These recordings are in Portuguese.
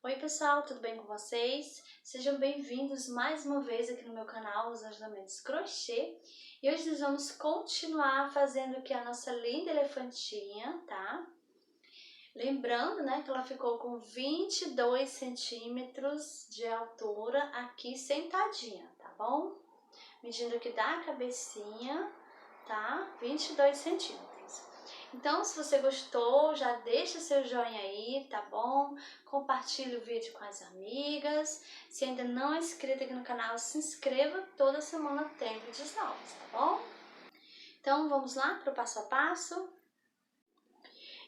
Oi pessoal, tudo bem com vocês? Sejam bem-vindos mais uma vez aqui no meu canal, Os Ajudamentos Crochê. E hoje nós vamos continuar fazendo aqui a nossa linda elefantinha, tá? Lembrando, né, que ela ficou com 22 centímetros de altura aqui sentadinha, tá bom? Medindo aqui da cabecinha, tá? 22 centímetros. Então, se você gostou, já deixa seu joinha aí, tá bom? Compartilhe o vídeo com as amigas. Se ainda não é inscrito aqui no canal, se inscreva. Toda semana tem vídeos novos, tá bom? Então, vamos lá para o passo a passo.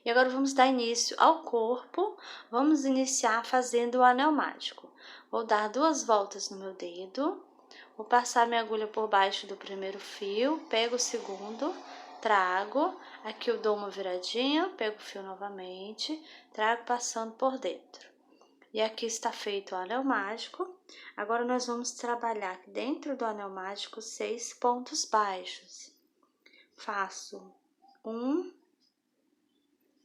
E agora vamos dar início ao corpo. Vamos iniciar fazendo o anel mágico. Vou dar 2 voltas no meu dedo. Vou passar minha agulha por baixo do primeiro fio, pego o segundo, trago, aqui eu dou uma viradinha, pego o fio novamente, trago passando por dentro. E aqui está feito o anel mágico. Agora nós vamos trabalhar dentro do anel mágico 6 pontos baixos. Faço 1,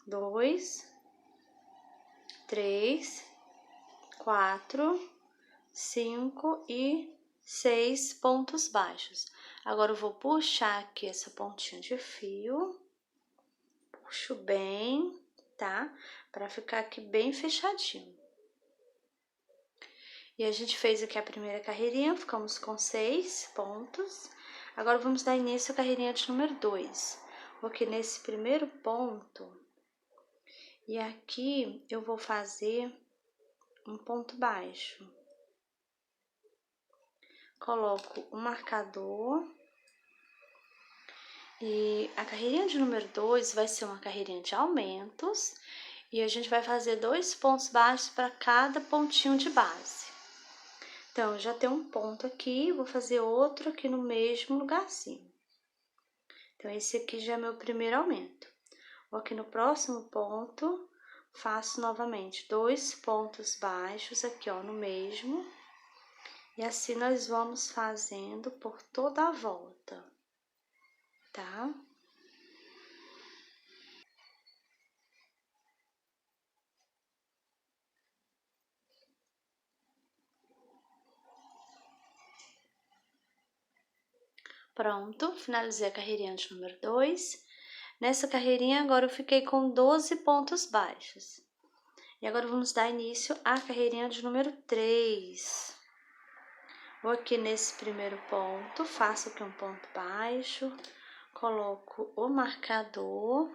2, 3, 4, 5 e 6 pontos baixos. Agora eu vou puxar aqui essa pontinha de fio, puxo bem, tá? Pra ficar aqui bem fechadinho. E a gente fez aqui a primeira carreirinha, ficamos com 6 pontos. Agora vamos dar início à carreirinha de número 2. Vou aqui nesse primeiro ponto, e aqui eu vou fazer um ponto baixo. Coloco o marcador. E a carreirinha de número 2 vai ser uma carreirinha de aumentos. E a gente vai fazer 2 pontos baixos para cada pontinho de base. Então, já tem um ponto aqui, vou fazer outro aqui no mesmo lugarzinho. Então, esse aqui já é meu primeiro aumento. Vou aqui no próximo ponto, faço novamente 2 pontos baixos aqui, ó, no mesmo. E assim nós vamos fazendo por toda a volta, tá? Pronto, finalizei a carreirinha de número 2. Nessa carreirinha, agora eu fiquei com 12 pontos baixos. E agora vamos dar início à carreirinha de número 3. Vou aqui nesse primeiro ponto, faço aqui um ponto baixo, coloco o marcador.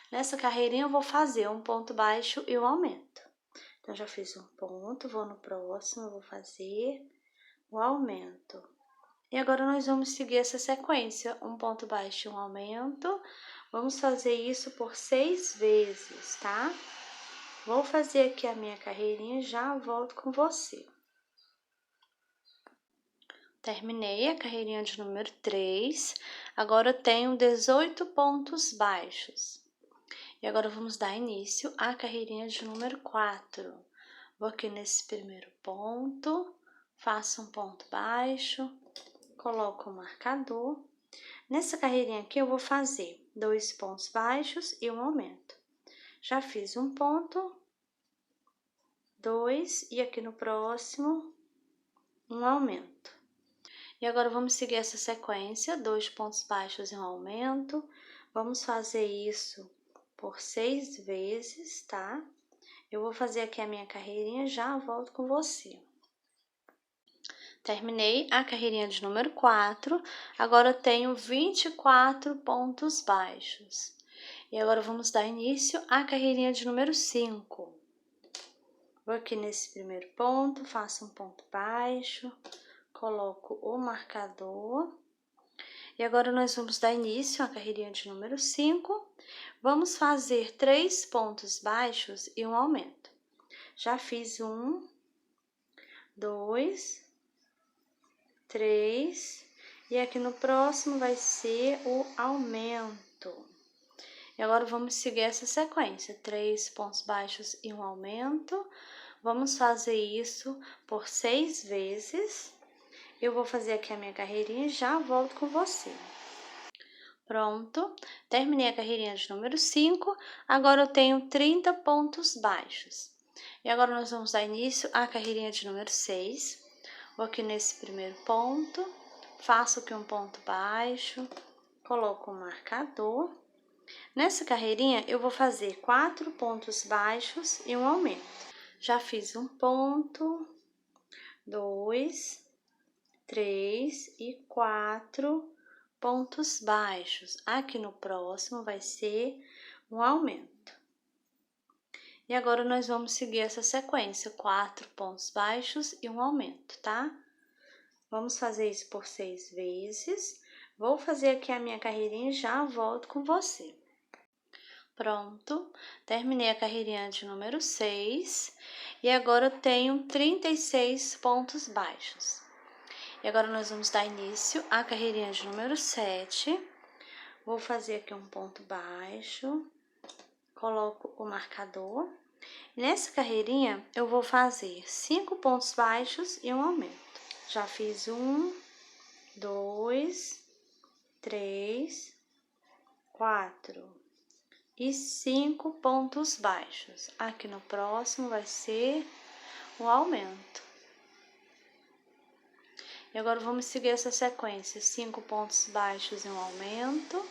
Nessa carreirinha eu vou fazer um ponto baixo e um aumento. Então, já fiz um ponto, vou no próximo, vou fazer o aumento. E agora nós vamos seguir essa sequência, um ponto baixo e um aumento. Vamos fazer isso por 6 vezes, tá? Vou fazer aqui a minha carreirinha e já volto com você. Terminei a carreirinha de número 3. Agora eu tenho 18 pontos baixos. E agora vamos dar início à carreirinha de número 4. Vou aqui nesse primeiro ponto, faço um ponto baixo, coloco o marcador. Nessa carreirinha aqui eu vou fazer 2 pontos baixos e um aumento. Já fiz um ponto, 2 e aqui no próximo um aumento. E agora vamos seguir essa sequência, 2 pontos baixos e um aumento. Vamos fazer isso por 6 vezes, tá? Eu vou fazer aqui a minha carreirinha, já volto com você. Terminei a carreirinha de número 4, agora eu tenho 24 pontos baixos. E agora vamos dar início à carreirinha de número 5. Vou aqui nesse primeiro ponto, faço um ponto baixo, coloco o marcador. E agora nós vamos dar início à carreirinha de número 5. Vamos fazer 3 pontos baixos e um aumento. Já fiz 1, 2, 3, e aqui no próximo vai ser o aumento. E agora vamos seguir essa sequência, 3 pontos baixos e um aumento. Vamos fazer isso por 6 vezes. Eu vou fazer aqui a minha carreirinha e já volto com você. Pronto, terminei a carreirinha de número 5, agora eu tenho 30 pontos baixos. E agora nós vamos dar início à carreirinha de número 6. Vou aqui nesse primeiro ponto, faço aqui um ponto baixo, coloco um marcador. Nessa carreirinha eu vou fazer 4 pontos baixos e um aumento. Já fiz um ponto, 2, 3 e 4 pontos baixos. Aqui no próximo vai ser um aumento. E agora nós vamos seguir essa sequência, 4 pontos baixos e um aumento, tá? Vamos fazer isso por 6 vezes. Vou fazer aqui a minha carreirinha e já volto com você. Pronto, terminei a carreirinha de número 6 e agora eu tenho 36 pontos baixos. E agora nós vamos dar início à carreirinha de número 7. Vou fazer aqui um ponto baixo, coloco o marcador. Nessa carreirinha eu vou fazer 5 pontos baixos e um aumento. Já fiz 1, 2, 3, 4 e 5 pontos baixos. Aqui no próximo vai ser o aumento. E agora vamos seguir essa sequência, 5 pontos baixos e um aumento.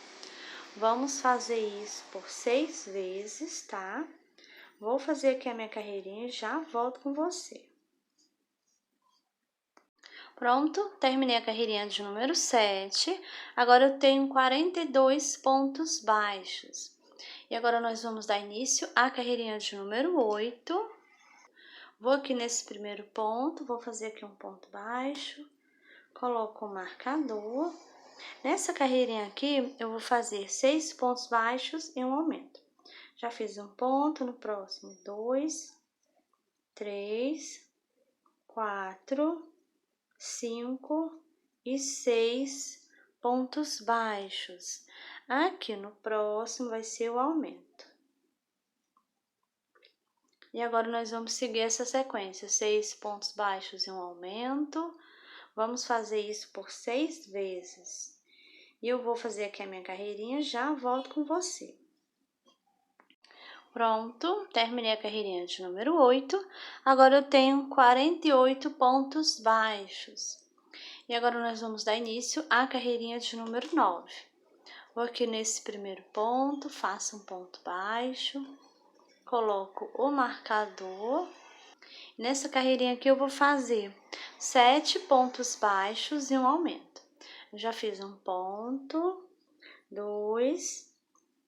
Vamos fazer isso por 6 vezes, tá? Vou fazer aqui a minha carreirinha e já volto com você. Pronto, terminei a carreirinha de número 7. Agora eu tenho 42 pontos baixos. E agora nós vamos dar início à carreirinha de número 8. Vou aqui nesse primeiro ponto, vou fazer aqui um ponto baixo, coloco o marcador. Nessa carreirinha aqui, eu vou fazer 6 pontos baixos e um aumento. Já fiz um ponto, no próximo 2, 3, 4, 5 e 6 pontos baixos. Aqui no próximo vai ser o aumento. E agora nós vamos seguir essa sequência, 6 pontos baixos e um aumento. Vamos fazer isso por 6 vezes. E eu vou fazer aqui a minha carreirinha, já volto com você. Pronto, terminei a carreirinha de número 8. Agora eu tenho 48 pontos baixos. E agora nós vamos dar início à carreirinha de número 9. Vou aqui nesse primeiro ponto, faço um ponto baixo, coloco o marcador. Nessa carreirinha aqui eu vou fazer 7 pontos baixos e um aumento. Eu já fiz um ponto, 2,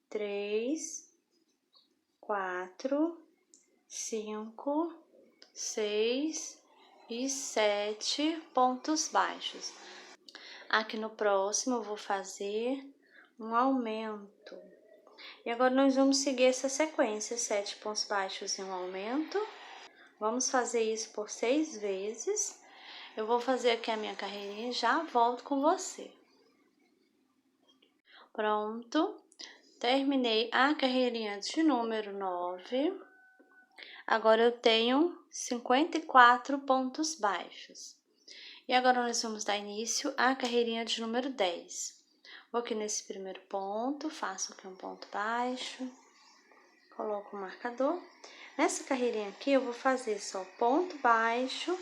3, 4, 5, 6 e 7 pontos baixos. Aqui no próximo eu vou fazer um aumento. E agora nós vamos seguir essa sequência, 7 pontos baixos e um aumento. Vamos fazer isso por 6 vezes. Eu vou fazer aqui a minha carreirinha e já volto com você. Pronto. Terminei a carreirinha de número 9. Agora eu tenho 54 pontos baixos. E agora nós vamos dar início à carreirinha de número 10. Vou aqui nesse primeiro ponto, faço aqui um ponto baixo, coloco o marcador. Nessa carreirinha aqui eu vou fazer só ponto baixo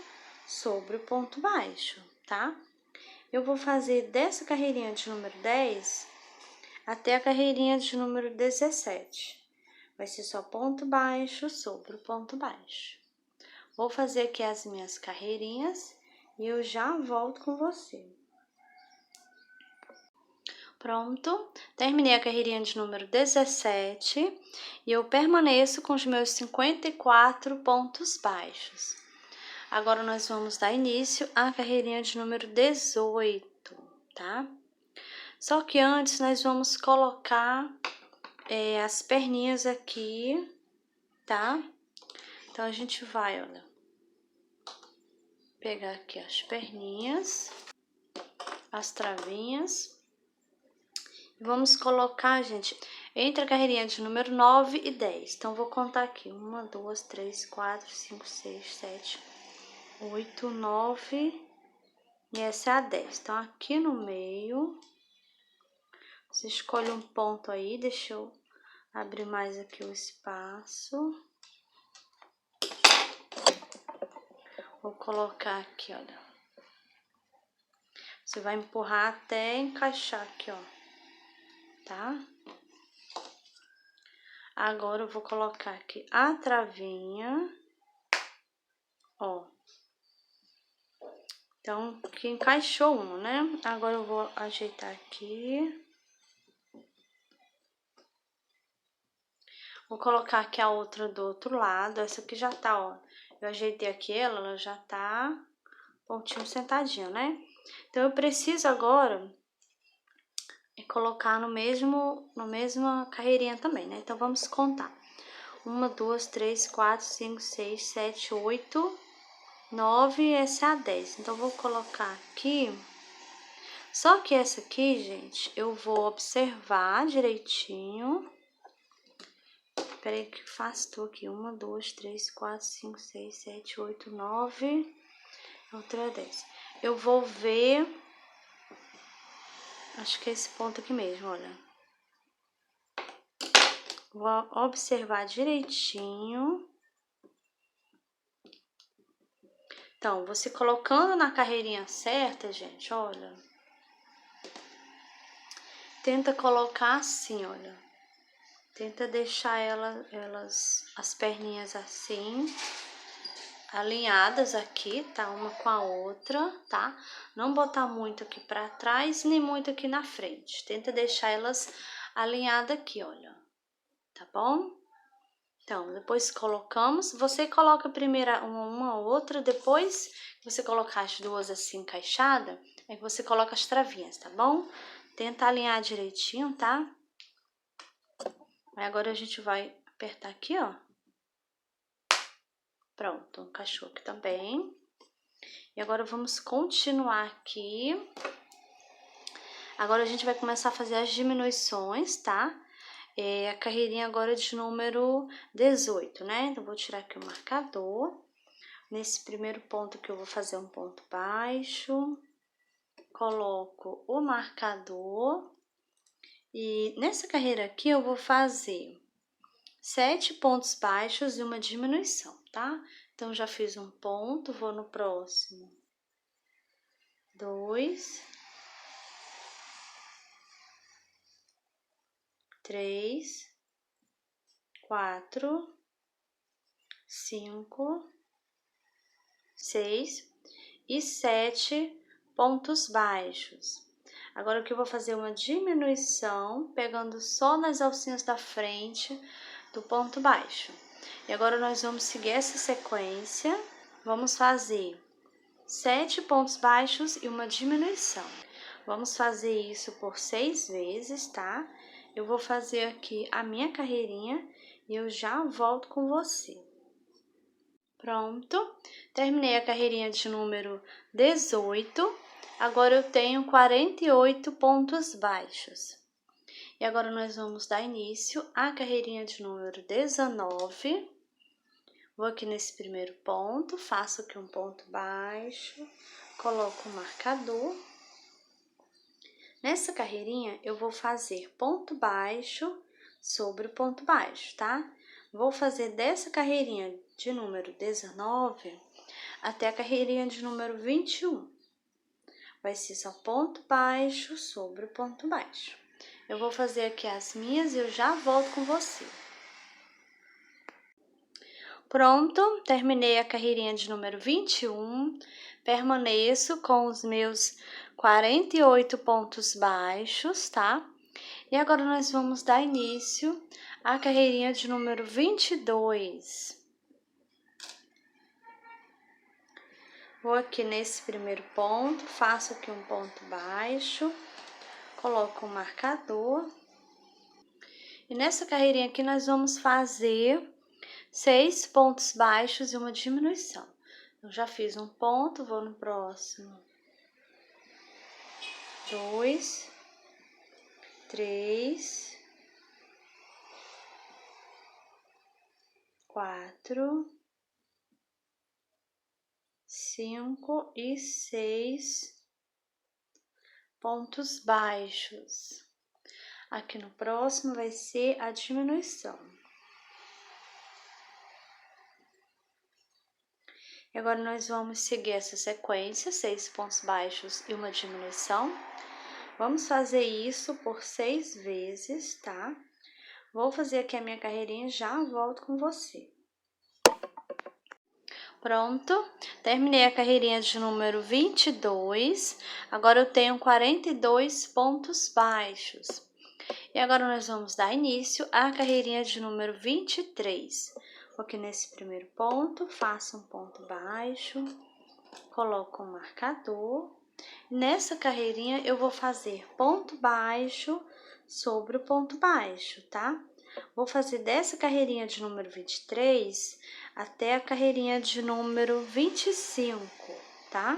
sobre o ponto baixo, tá? Eu vou fazer dessa carreirinha de número 10 até a carreirinha de número 17. Vai ser só ponto baixo sobre o ponto baixo. Vou fazer aqui as minhas carreirinhas e eu já volto com você. Pronto, terminei a carreirinha de número 17 e eu permaneço com os meus 54 pontos baixos. Agora nós vamos dar início à carreirinha de número 18, tá? Só que antes nós vamos colocar as perninhas aqui, tá? Então a gente vai, olha, pegar aqui as perninhas, as travinhas. Vamos colocar, gente, entre a carreirinha de número 9 e 10. Então, vou contar aqui. 1, 2, 3, 4, 5, 6, 7, 8, 9. E essa é a 10. Então, aqui no meio, você escolhe um ponto aí. Deixa eu abrir mais aqui o espaço. colocar aqui, olha. Você vai empurrar até encaixar aqui, ó, tá? Agora eu vou colocar aqui a travinha, ó. Então, que encaixou uma, né? Agora eu vou ajeitar aqui. Vou colocar aqui a outra do outro lado. Essa aqui já tá, ó. Eu ajeitei aqui ela já tá pontinho sentadinho, né? Então, eu preciso agora colocar na mesma carreirinha também, né? Então, vamos contar. 1, 2, 3, 4, 5, 6, 7, 8, 9, essa é a 10. Então, vou colocar aqui. Só que essa aqui, gente, eu vou observar direitinho. Peraí que afastou aqui. 1, 2, 3, 4, 5, 6, 7, 8, 9. Outra é 10. Eu vou ver. Acho que é esse ponto aqui mesmo, olha. Vou observar direitinho. Então, você colocando na carreirinha certa, gente, olha. Tenta colocar assim, olha. Tenta deixar as perninhas assim, alinhadas aqui, tá? Uma com a outra, tá? Não botar muito aqui pra trás, nem muito aqui na frente. Tenta deixar elas alinhadas aqui, olha. Tá bom? Então, depois colocamos. Você coloca primeiro uma outra, depois que você colocar as duas assim encaixadas, é que você coloca as travinhas, tá bom? Tenta alinhar direitinho, tá? Aí agora a gente vai apertar aqui, ó. Pronto, encaixou aqui também. E agora vamos continuar aqui. Agora a gente vai começar a fazer as diminuições, tá? A carreirinha agora é de número 18, né? Então, vou tirar aqui o marcador. Nesse primeiro ponto que eu vou fazer um ponto baixo. Coloco o marcador. E nessa carreira aqui eu vou fazer 7 pontos baixos e uma diminuição, tá? Então, já fiz um ponto, vou no próximo. 2, 3, 4, 5, 6 e 7 pontos baixos. Agora, aqui eu vou fazer uma diminuição, pegando só nas alcinhas da frente do ponto baixo. E agora, nós vamos seguir essa sequência. Vamos fazer 7 pontos baixos e uma diminuição. Vamos fazer isso por 6 vezes, tá? Eu vou fazer aqui a minha carreirinha e eu já volto com você. Pronto, terminei a carreirinha de número 18, agora eu tenho 48 pontos baixos. E agora nós vamos dar início à carreirinha de número 19. Vou aqui nesse primeiro ponto, faço aqui um ponto baixo, coloco o marcador. Nessa carreirinha eu vou fazer ponto baixo sobre o ponto baixo, tá? Vou fazer dessa carreirinha de número 19 até a carreirinha de número 21. Vai ser só ponto baixo sobre o ponto baixo. Eu vou fazer aqui as minhas e eu já volto com você. Pronto, terminei a carreirinha de número 21. Permaneço com os meus 48 pontos baixos, tá? E agora nós vamos dar início à carreirinha de número 22. Vou aqui nesse primeiro ponto, faço aqui um ponto baixo, coloco um marcador. E nessa carreirinha aqui nós vamos fazer 6 pontos baixos e uma diminuição. Eu já fiz um ponto, vou no próximo. 2, 3, 4, 5 e 6 pontos baixos. Aqui no próximo vai ser a diminuição. E agora nós vamos seguir essa sequência, 6 pontos baixos e uma diminuição. Vamos fazer isso por 6 vezes, tá? Vou fazer aqui a minha carreirinha e já volto com você. Pronto, terminei a carreirinha de número 22, agora eu tenho 42 pontos baixos. E agora nós vamos dar início à carreirinha de número 23. Vou aqui nesse primeiro ponto, faço um ponto baixo, coloco um marcador. Nessa carreirinha eu vou fazer ponto baixo sobre o ponto baixo, tá? Vou fazer dessa carreirinha de número 23 até a carreirinha de número 25, tá?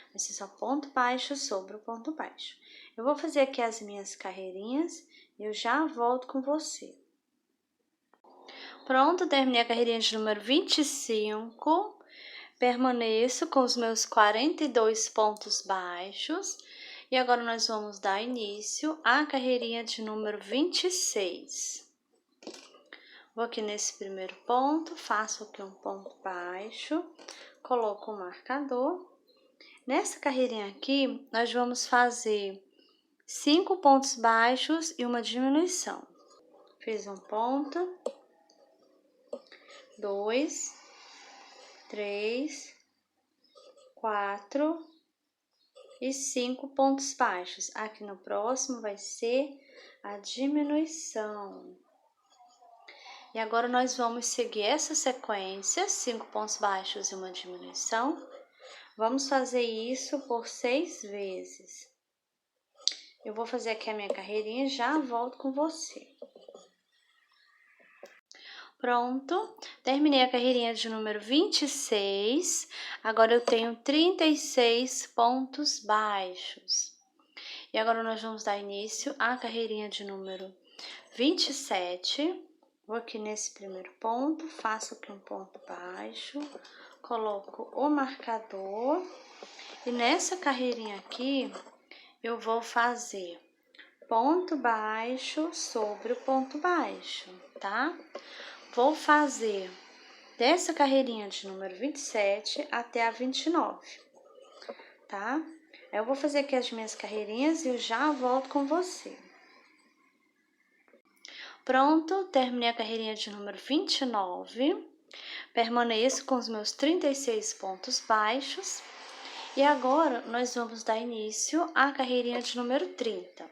Vai ser só ponto baixo sobre o ponto baixo. Eu vou fazer aqui as minhas carreirinhas e eu já volto com você. Pronto, terminei a carreirinha de número 25. Permaneço com os meus 42 pontos baixos. E agora nós vamos dar início à carreirinha de número 26. Vou aqui nesse primeiro ponto, faço aqui um ponto baixo, coloco o marcador. Nessa carreirinha aqui, nós vamos fazer 5 pontos baixos e uma diminuição. Fiz um ponto, 2, 3, 4 e 5 pontos baixos. Aqui no próximo vai ser a diminuição. E agora nós vamos seguir essa sequência, 5 pontos baixos e uma diminuição. Vamos fazer isso por 6 vezes. Eu vou fazer aqui a minha carreirinha e já volto com você. Pronto, terminei a carreirinha de número 26, agora eu tenho 36 pontos baixos. E agora nós vamos dar início à carreirinha de número 27. Vou aqui nesse primeiro ponto, faço aqui um ponto baixo, coloco o marcador. E nessa carreirinha aqui, eu vou fazer ponto baixo sobre o ponto baixo, tá? Vou fazer dessa carreirinha de número 27 até a 29, tá? Eu vou fazer aqui as minhas carreirinhas e eu já volto com você. Pronto, terminei a carreirinha de número 29. Permaneço com os meus 36 pontos baixos. E agora, nós vamos dar início à carreirinha de número 30.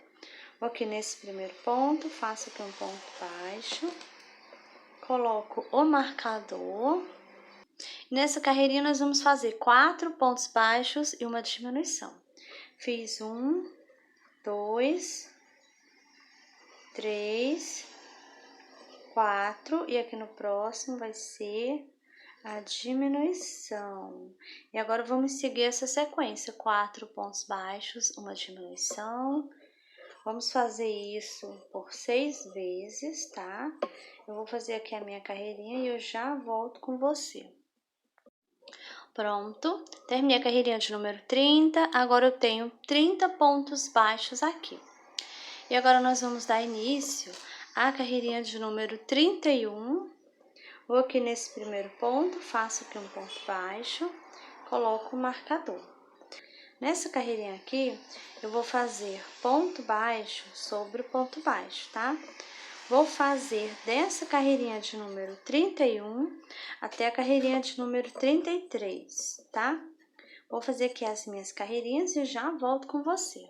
Vou aqui nesse primeiro ponto, faço aqui um ponto baixo. Coloco o marcador. Nessa carreirinha nós vamos fazer 4 pontos baixos e uma diminuição. Fiz 1, 2, 3, 4 e aqui no próximo vai ser a diminuição. E agora vamos seguir essa sequência, 4 pontos baixos, uma diminuição. Vamos fazer isso por 6 vezes, tá? Eu vou fazer aqui a minha carreirinha e eu já volto com você. Pronto, terminei a carreirinha de número 30, agora eu tenho 30 pontos baixos aqui. E agora nós vamos dar início à carreirinha de número 31. Vou aqui nesse primeiro ponto, faço aqui um ponto baixo, coloco o marcador. Nessa carreirinha aqui, eu vou fazer ponto baixo sobre o ponto baixo, tá? Vou fazer dessa carreirinha de número 31 até a carreirinha de número 33, tá? Vou fazer aqui as minhas carreirinhas e já volto com você.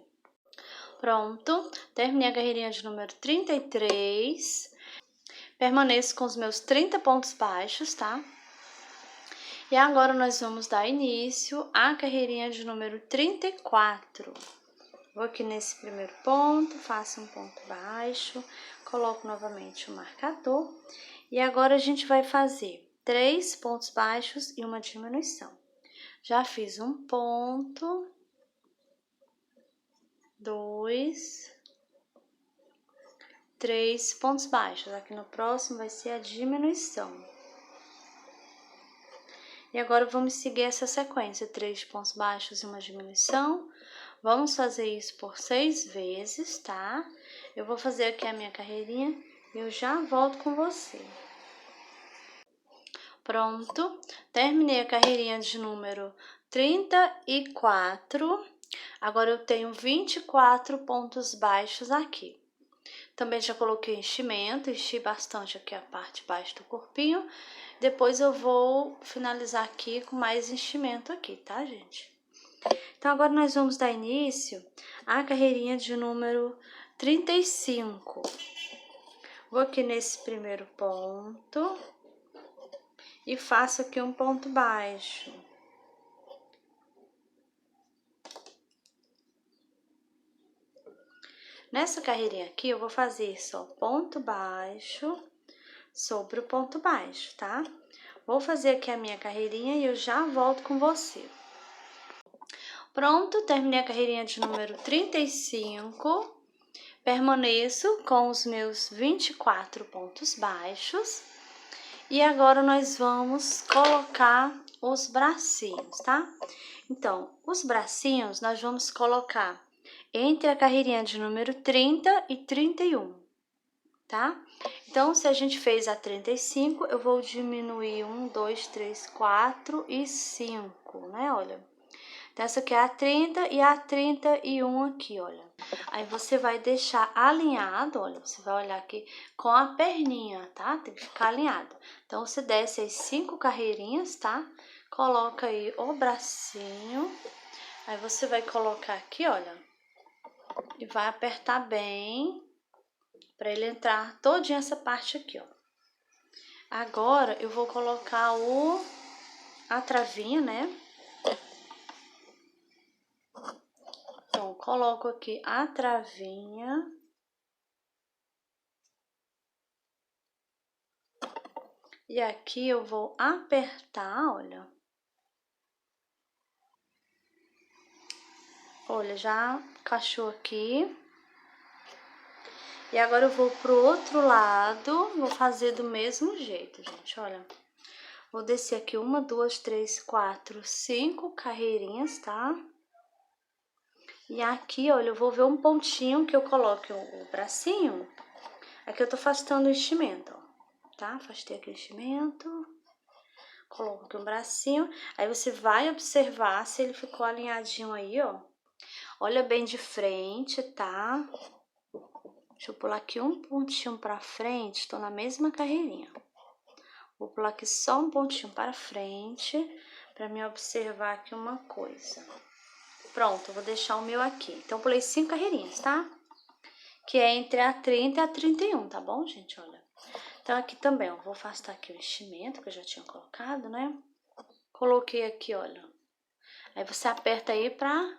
Pronto, terminei a carreirinha de número 33. Permaneço com os meus 30 pontos baixos, tá? E agora nós vamos dar início à carreirinha de número 34. Vou aqui nesse primeiro ponto, faço um ponto baixo, coloco novamente o marcador. E agora a gente vai fazer 3 pontos baixos e uma diminuição. Já fiz um ponto, 2, 3 pontos baixos. Aqui no próximo vai ser a diminuição. E agora vamos seguir essa sequência, 3 pontos baixos e uma diminuição. Vamos fazer isso por 6 vezes, tá? Eu vou fazer aqui a minha carreirinha e eu já volto com você. Pronto, terminei a carreirinha de número 34. Agora eu tenho 24 pontos baixos aqui. Também já coloquei enchimento, enchi bastante aqui a parte de baixo do corpinho. Depois eu vou finalizar aqui com mais enchimento aqui, tá, gente? Então, agora nós vamos dar início à carreirinha de número 35. Vou aqui nesse primeiro ponto e faço aqui um ponto baixo. Nessa carreirinha aqui, eu vou fazer só ponto baixo sobre o ponto baixo, tá? Vou fazer aqui a minha carreirinha e eu já volto com você. Pronto, terminei a carreirinha de número 35. Permaneço com os meus 24 pontos baixos. E agora nós vamos colocar os bracinhos, tá? Então, os bracinhos nós vamos colocar entre a carreirinha de número 30 e 31, tá? Então, se a gente fez a 35, eu vou diminuir 1, 2, 3, 4 e 5, né? Olha. Então, essa aqui é a 30 e a 31 aqui, olha. Aí, você vai deixar alinhado, olha, você vai olhar aqui com a perninha, tá? Tem que ficar alinhado. Então, você desce as 5 carreirinhas, tá? Coloca aí o bracinho. Aí, você vai colocar aqui, olha, e vai apertar bem para ele entrar todinha essa parte aqui, ó. Agora, eu vou colocar a travinha, né? Então, coloco aqui a travinha. E aqui eu vou apertar, olha. Olha, já encaixou aqui. E agora eu vou pro outro lado, vou fazer do mesmo jeito, gente, olha. Vou descer aqui 1, 2, 3, 4, 5 carreirinhas, tá? E aqui, olha, eu vou ver um pontinho que eu coloque o bracinho. Aqui eu tô afastando o enchimento, ó, tá? Afastei aqui o enchimento. Coloco aqui um bracinho. Aí você vai observar se ele ficou alinhadinho aí, ó. Olha bem de frente, tá? Deixa eu pular aqui um pontinho pra frente, tô na mesma carreirinha. Vou pular aqui só um pontinho para frente, pra me observar aqui uma coisa. Pronto, eu vou deixar o meu aqui. Então, pulei 5 carreirinhas, tá? Que é entre a 30 e a 31, tá bom, gente? Olha. Então, aqui também, ó, vou afastar aqui o enchimento que eu já tinha colocado, né? Coloquei aqui, olha. Aí, você aperta aí pra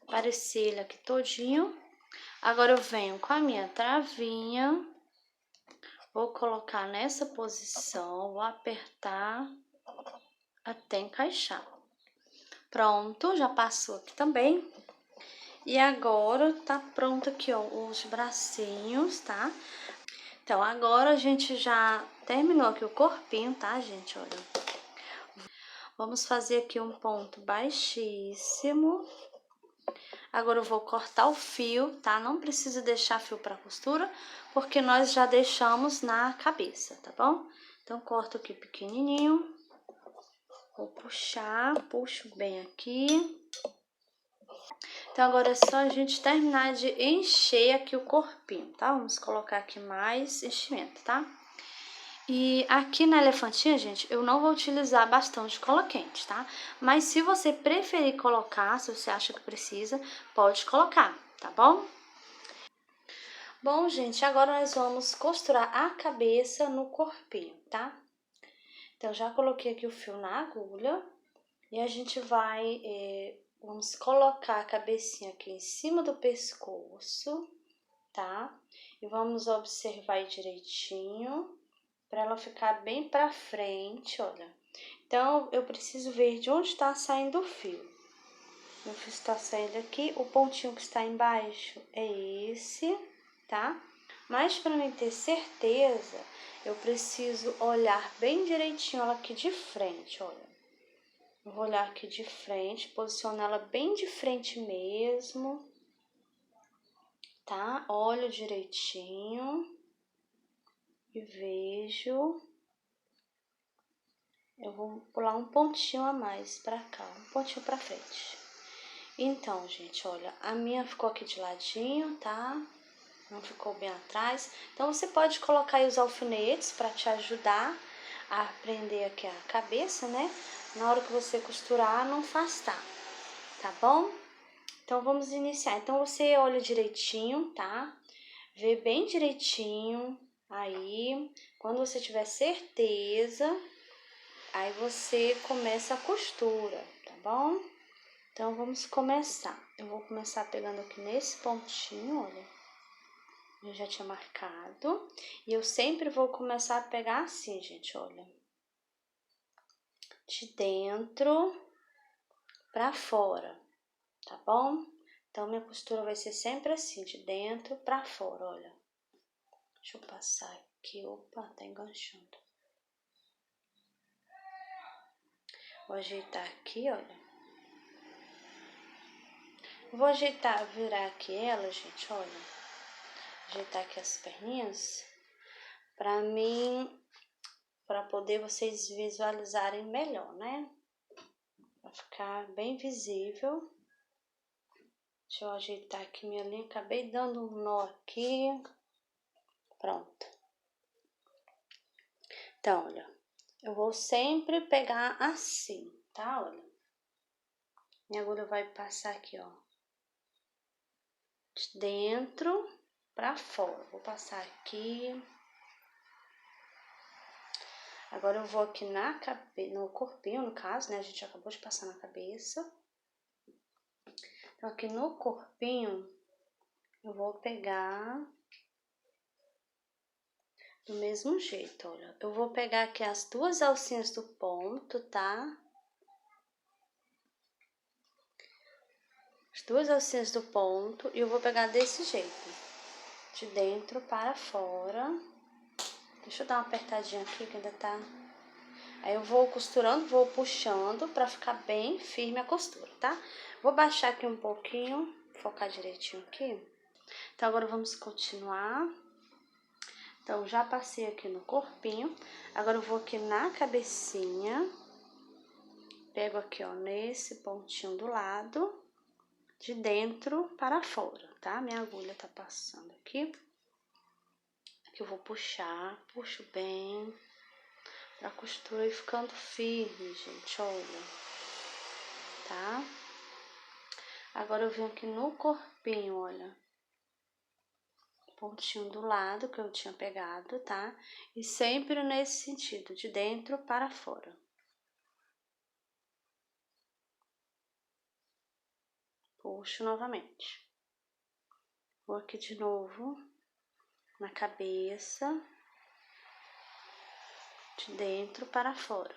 aparecer ele aqui todinho. Agora, eu venho com a minha travinha. Vou colocar nessa posição, vou apertar até encaixar. Pronto, já passou aqui também. E agora tá pronto aqui, ó, os bracinhos, tá? Então, agora a gente já terminou aqui o corpinho, tá, gente? Olha. Vamos fazer aqui um ponto baixíssimo. Agora eu vou cortar o fio, tá? Não precisa deixar fio pra costura, porque nós já deixamos na cabeça, tá bom? Então, corto aqui pequenininho. Vou puxar, puxo bem aqui. Então, agora é só a gente terminar de encher aqui o corpinho, tá? Vamos colocar aqui mais enchimento, tá? E aqui na elefantinha, gente, eu não vou utilizar bastão de cola quente, tá? Mas se você preferir colocar, se você acha que precisa, pode colocar, tá bom? Bom, gente, agora nós vamos costurar a cabeça no corpinho, tá? Então, já coloquei aqui o fio na agulha e a gente vai, vamos colocar a cabecinha aqui em cima do pescoço, tá? E vamos observar aí direitinho, para ela ficar bem pra frente, olha. Então, eu preciso ver de onde tá saindo o fio. O fio está saindo aqui, o pontinho que está embaixo é esse, tá? Mas para mim ter certeza, eu preciso olhar bem direitinho ela aqui de frente, olha. Eu vou olhar aqui de frente, posicionar ela bem de frente mesmo, tá? Olho direitinho e vejo. eu vou pular um pontinho a mais pra cá, um pontinho pra frente. Então, gente, olha, a minha ficou aqui de ladinho, tá? Não ficou bem atrás. Então, você pode colocar aí os alfinetes pra te ajudar a prender aqui a cabeça, né? Na hora que você costurar, não afastar, tá bom? Então, vamos iniciar. Então, você olha direitinho, tá? Vê bem direitinho. Aí, quando você tiver certeza, aí você começa a costura, tá bom? Então, vamos começar. Eu vou começar pegando aqui nesse pontinho, olha. Eu já tinha marcado. E eu sempre vou começar a pegar assim, gente, olha. De dentro pra fora, tá bom? Então, minha costura vai ser sempre assim, de dentro pra fora, olha. Deixa eu passar aqui. Opa, tá enganchando. Vou ajeitar aqui, olha. Vou ajeitar, virar aqui ela, gente, olha. Ajeitar aqui as perninhas. Pra mim, pra poder vocês visualizarem melhor, né? Pra ficar bem visível. Deixa eu ajeitar aqui minha linha. Acabei dando um nó aqui. Pronto. Então, olha. Eu vou sempre pegar assim, tá? Olha. Minha agulha vai passar aqui, ó. De dentro pra fora. Vou passar aqui. Agora eu vou aqui no corpinho, no caso, né? A gente acabou de passar na cabeça. Então, aqui no corpinho, eu vou pegar do mesmo jeito, olha. Eu vou pegar aqui as duas alcinhas do ponto, tá? As duas alcinhas do ponto e eu vou pegar desse jeito. De dentro para fora. Deixa eu dar uma apertadinha aqui que ainda tá... Aí eu vou costurando, vou puxando pra ficar bem firme a costura, tá? Vou baixar aqui um pouquinho, focar direitinho aqui. Então, agora vamos continuar. Então, já passei aqui no corpinho. Agora eu vou aqui na cabecinha. Pego aqui, ó, nesse pontinho do lado, de dentro para fora, tá? Minha agulha tá passando aqui. Aqui eu vou puxar, puxo bem, pra costura ir ficando firme, gente, olha. Tá? Agora eu venho aqui no corpinho, olha. Pontinho do lado que eu tinha pegado, tá? E sempre nesse sentido, de dentro para fora. Puxo novamente. Vou aqui de novo, na cabeça, de dentro para fora.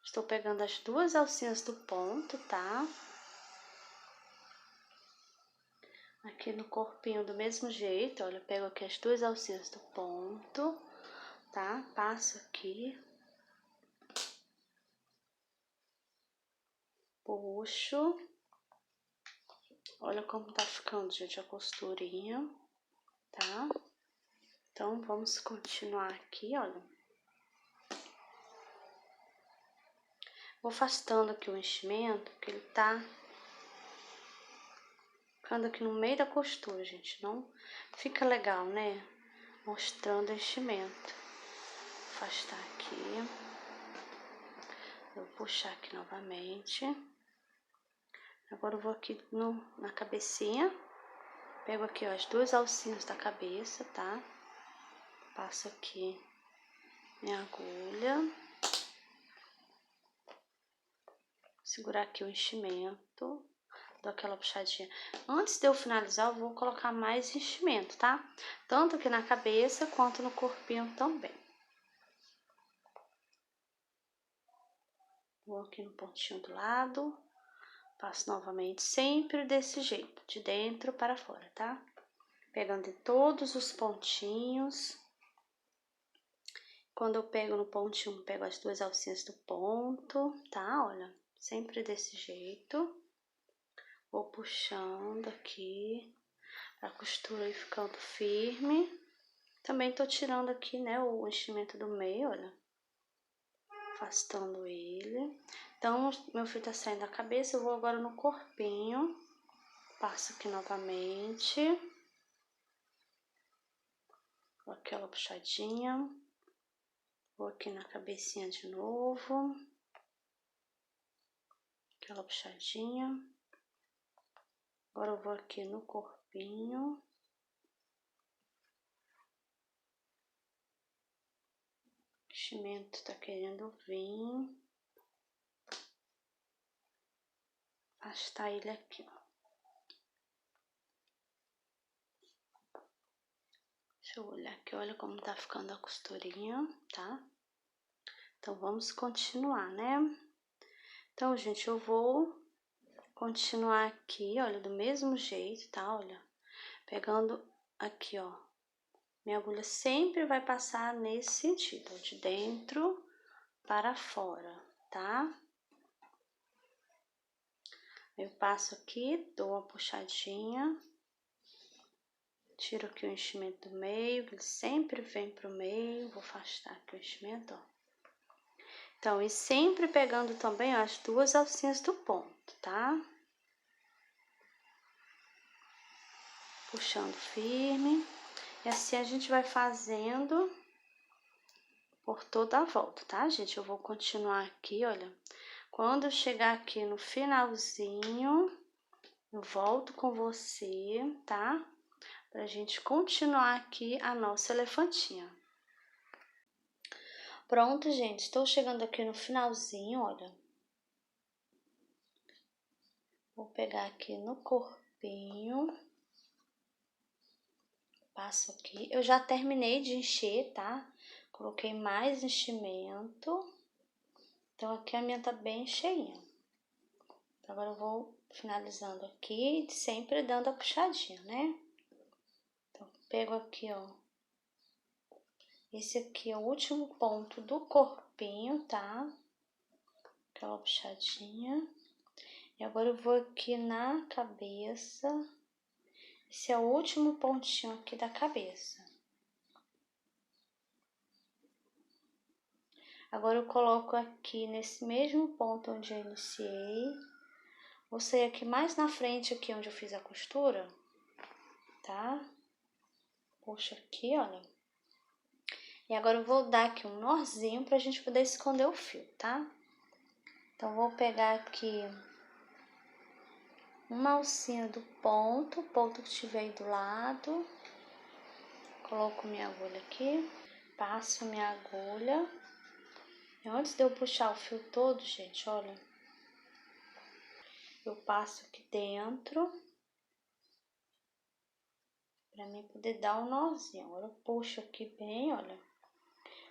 Estou pegando as duas alcinhas do ponto, tá? Aqui no corpinho do mesmo jeito, olha, eu pego aqui as duas alcinhas do ponto, tá? Passo aqui. Puxo. Olha como tá ficando, gente, a costurinha, tá? Então, vamos continuar aqui, olha. Vou afastando aqui o enchimento, porque ele tá ficando aqui no meio da costura, gente. Não fica legal, né? Mostrando o enchimento. Vou afastar aqui. Vou puxar aqui novamente. Agora eu vou aqui na cabecinha. Pego aqui, ó, as duas alcinhas da cabeça, tá? Passo aqui minha agulha. Segurar aqui o enchimento. Dou aquela puxadinha. Antes de eu finalizar, eu vou colocar mais enchimento, tá? Tanto aqui na cabeça, quanto no corpinho também. Vou aqui no pontinho do lado. Passo novamente, sempre desse jeito, de dentro para fora, tá? Pegando em todos os pontinhos. Quando eu pego no pontinho, pego as duas alcinhas do ponto, tá? Olha, sempre desse jeito. Vou puxando aqui, pra costura ir ficando firme. Também tô tirando aqui, né, o enchimento do meio, olha. Afastando ele. Então, meu fio tá saindo da cabeça, eu vou agora no corpinho. Passo aqui novamente. Dou aquela puxadinha. Vou aqui na cabecinha de novo. Aquela puxadinha. Agora eu vou aqui no corpinho. O enchimento tá querendo vir. Afastar ele aqui, ó. Deixa eu olhar aqui, olha como tá ficando a costurinha, tá? Então, vamos continuar, né? Então, gente, eu vou continuar aqui, olha, do mesmo jeito, tá? Olha, pegando aqui, ó. Minha agulha sempre vai passar nesse sentido, ó, de dentro para fora, tá? Eu passo aqui, dou uma puxadinha, tiro aqui o enchimento do meio, que ele sempre vem pro meio, vou afastar aqui o enchimento, ó. Então, e sempre pegando também, ó, as duas alcinhas do ponto, tá? Puxando firme. E assim a gente vai fazendo por toda a volta, tá, gente? Eu vou continuar aqui, olha. Quando eu chegar aqui no finalzinho, eu volto com você, tá? Pra gente continuar aqui a nossa elefantinha. Pronto, gente. Estou chegando aqui no finalzinho, olha. Vou pegar aqui no corpinho. Passo aqui. Eu já terminei de encher, tá? Coloquei mais enchimento. Então, aqui a minha tá bem cheinha. Então, agora eu vou finalizando aqui, sempre dando a puxadinha, né? Então, pego aqui, ó. Esse aqui é o último ponto do corpinho, tá? Aquela puxadinha. E agora eu vou aqui na cabeça. Esse é o último pontinho aqui da cabeça. Agora eu coloco aqui nesse mesmo ponto onde eu iniciei. Vou sair aqui mais na frente, aqui onde eu fiz a costura, tá? Puxo aqui, olha. E agora eu vou dar aqui um nozinho pra gente poder esconder o fio, tá? Então, vou pegar aqui uma alcinha do ponto, o ponto que estiver aí do lado. Coloco minha agulha aqui, passo minha agulha. E antes de eu puxar o fio todo, gente, olha, eu passo aqui dentro, pra mim poder dar um nozinho. Agora eu puxo aqui bem, olha,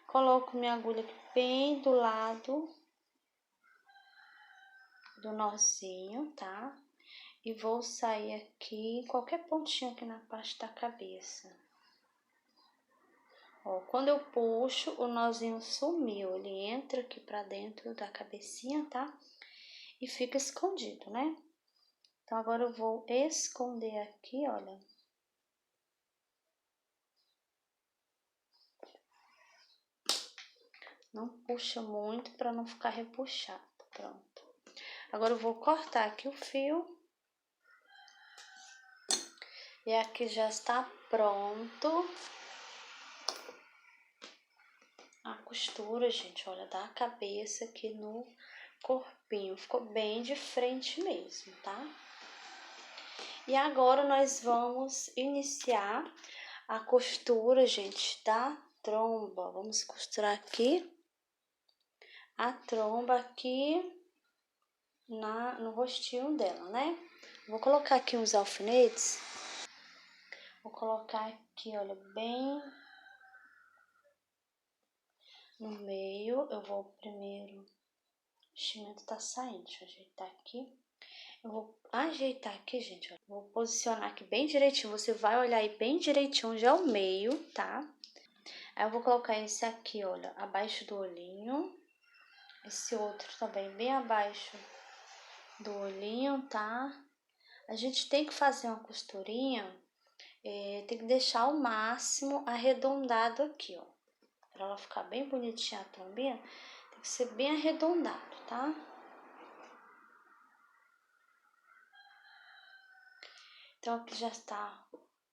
coloco minha agulha aqui bem do lado do nozinho, tá? E vou sair aqui, qualquer pontinho aqui na parte da cabeça. Ó, quando eu puxo, o nozinho sumiu, ele entra aqui pra dentro da cabecinha, tá? E fica escondido, né? Então, agora eu vou esconder aqui, olha. Não puxa muito pra não ficar repuxado, pronto. Agora eu vou cortar aqui o fio. E aqui já está pronto a costura, gente, olha, da cabeça aqui no corpinho. Ficou bem de frente mesmo, tá? E agora nós vamos iniciar a costura, gente, da tromba. Vamos costurar aqui a tromba aqui no rostinho dela, né? Vou colocar aqui uns alfinetes. Vou colocar aqui, olha, bem no meio. Eu vou primeiro... O enchimento tá saindo, deixa eu ajeitar aqui. Eu vou ajeitar aqui, gente, ó. Vou posicionar aqui bem direitinho. Você vai olhar aí bem direitinho onde é o meio, tá? Aí eu vou colocar esse aqui, olha, abaixo do olhinho. Esse outro também bem abaixo do olhinho, tá? A gente tem que fazer uma costurinha tem que deixar o máximo arredondado aqui, ó. Pra ela ficar bem bonitinha a trombinha, tem que ser bem arredondado, tá? Então, aqui já está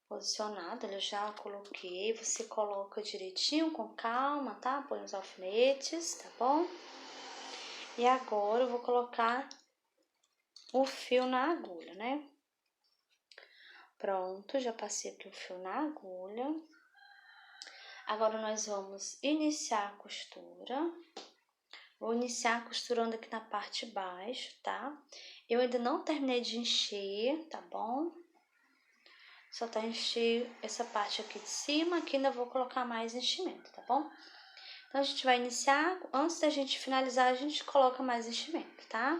posicionado, eu já coloquei. Você coloca direitinho, com calma, tá? Põe os alfinetes, tá bom? E agora eu vou colocar o fio na agulha, né? Pronto, já passei aqui o fio na agulha. Agora nós vamos iniciar a costura. Vou iniciar costurando aqui na parte de baixo, tá? Eu ainda não terminei de encher, tá bom? Só tá encher essa parte aqui de cima, aqui ainda vou colocar mais enchimento, tá bom? Então, a gente vai iniciar, antes da gente finalizar, a gente coloca mais enchimento, tá?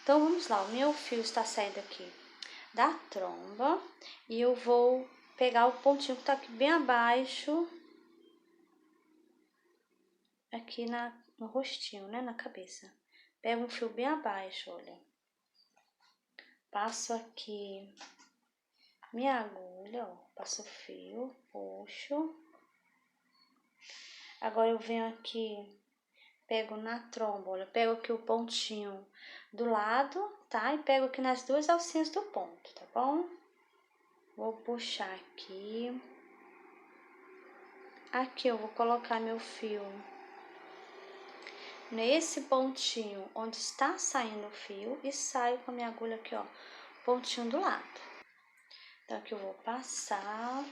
Então, vamos lá, o meu fio está saindo aqui da tromba e eu vou pegar o pontinho que tá aqui bem abaixo, aqui no rostinho, né, na cabeça. Pego um fio bem abaixo, olha. Passo aqui minha agulha, ó, passo o fio, puxo. Agora eu venho aqui, pego na tromba, olha, pego aqui o pontinho do lado, tá? E pego aqui nas duas alcinhas do ponto, tá bom? Vou puxar aqui. Aqui eu vou colocar meu fio nesse pontinho onde está saindo o fio e saio com a minha agulha aqui, ó, pontinho do lado. Então, aqui eu vou passar.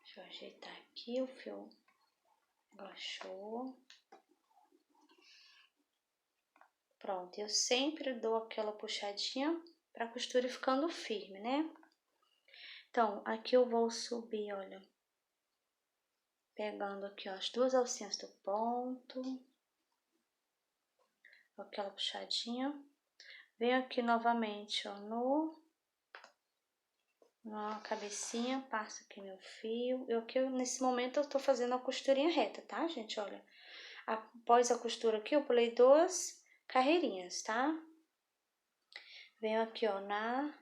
Deixa eu ajeitar aqui, o fio agachou. Pronto, eu sempre dou aquela puxadinha pra costura ir ficando firme, né? Então, aqui eu vou subir, olha, pegando aqui, ó, as duas alcinhas do ponto. Aquela puxadinha. Venho aqui novamente, ó, na cabecinha, passo aqui meu fio. Nesse momento, eu tô fazendo a costurinha reta, tá, gente? Olha, após a costura aqui, eu pulei 2 carreirinhas, tá? Venho aqui, ó, na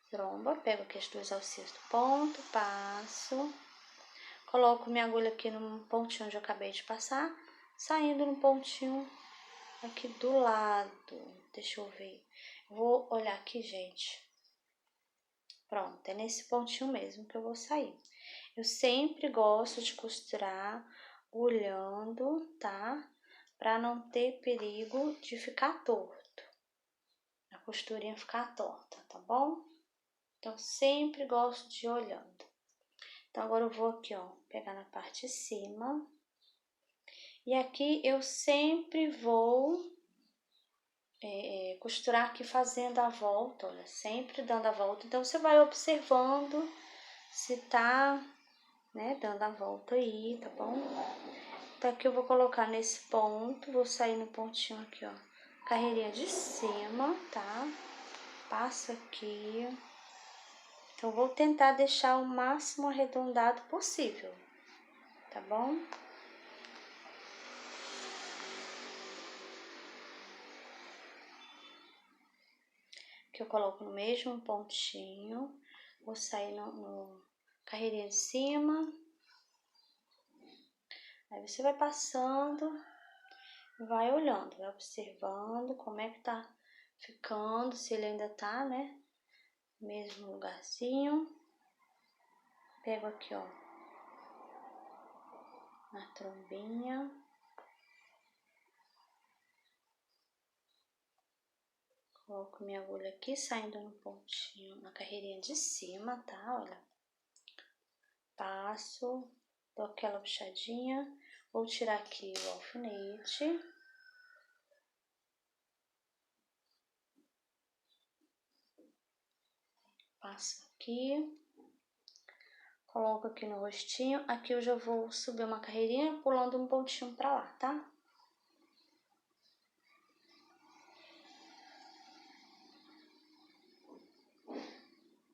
tromba, pego aqui as duas alcinhas do ponto, passo, coloco minha agulha aqui no pontinho onde eu acabei de passar, saindo no pontinho aqui do lado. Deixa eu ver. Vou olhar aqui, gente. Pronto, é nesse pontinho mesmo que eu vou sair. Eu sempre gosto de costurar olhando, tá? Pra não ter perigo de ficar torto. A costurinha ficar torta, tá bom? Então, sempre gosto de ir olhando. Então, agora eu vou aqui, ó, pegar na parte de cima. E aqui eu sempre vou costurar aqui fazendo a volta, olha, sempre dando a volta. Então, você vai observando se tá, né, dando a volta aí, tá bom? Então, aqui eu vou colocar nesse ponto, vou sair no pontinho aqui, ó, carreirinha de cima, tá? Passo aqui. Então, vou tentar deixar o máximo arredondado possível, tá bom? Que eu coloco no mesmo pontinho, vou sair no carreirinha de cima. Aí você vai passando, vai olhando, vai observando como é que tá ficando, se ele ainda tá, né, no mesmo lugarzinho. Pego aqui, ó, na trombinha. Coloco minha agulha aqui, saindo no pontinho, na carreirinha de cima, tá? Olha. Passo, dou aquela puxadinha, vou tirar aqui o alfinete. Passo aqui. Coloco aqui no rostinho. Aqui eu já vou subir uma carreirinha, pulando um pontinho pra lá, tá?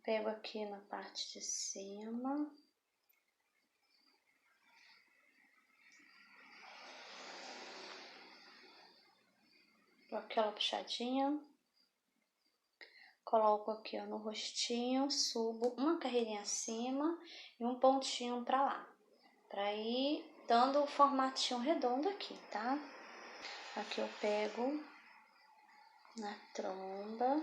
Pego aqui na parte de cima. Dou aquela puxadinha. coloco aqui, ó, no rostinho, subo uma carreirinha acima e um pontinho pra lá, pra ir dando o formatinho redondo aqui, tá? Aqui eu pego na tromba.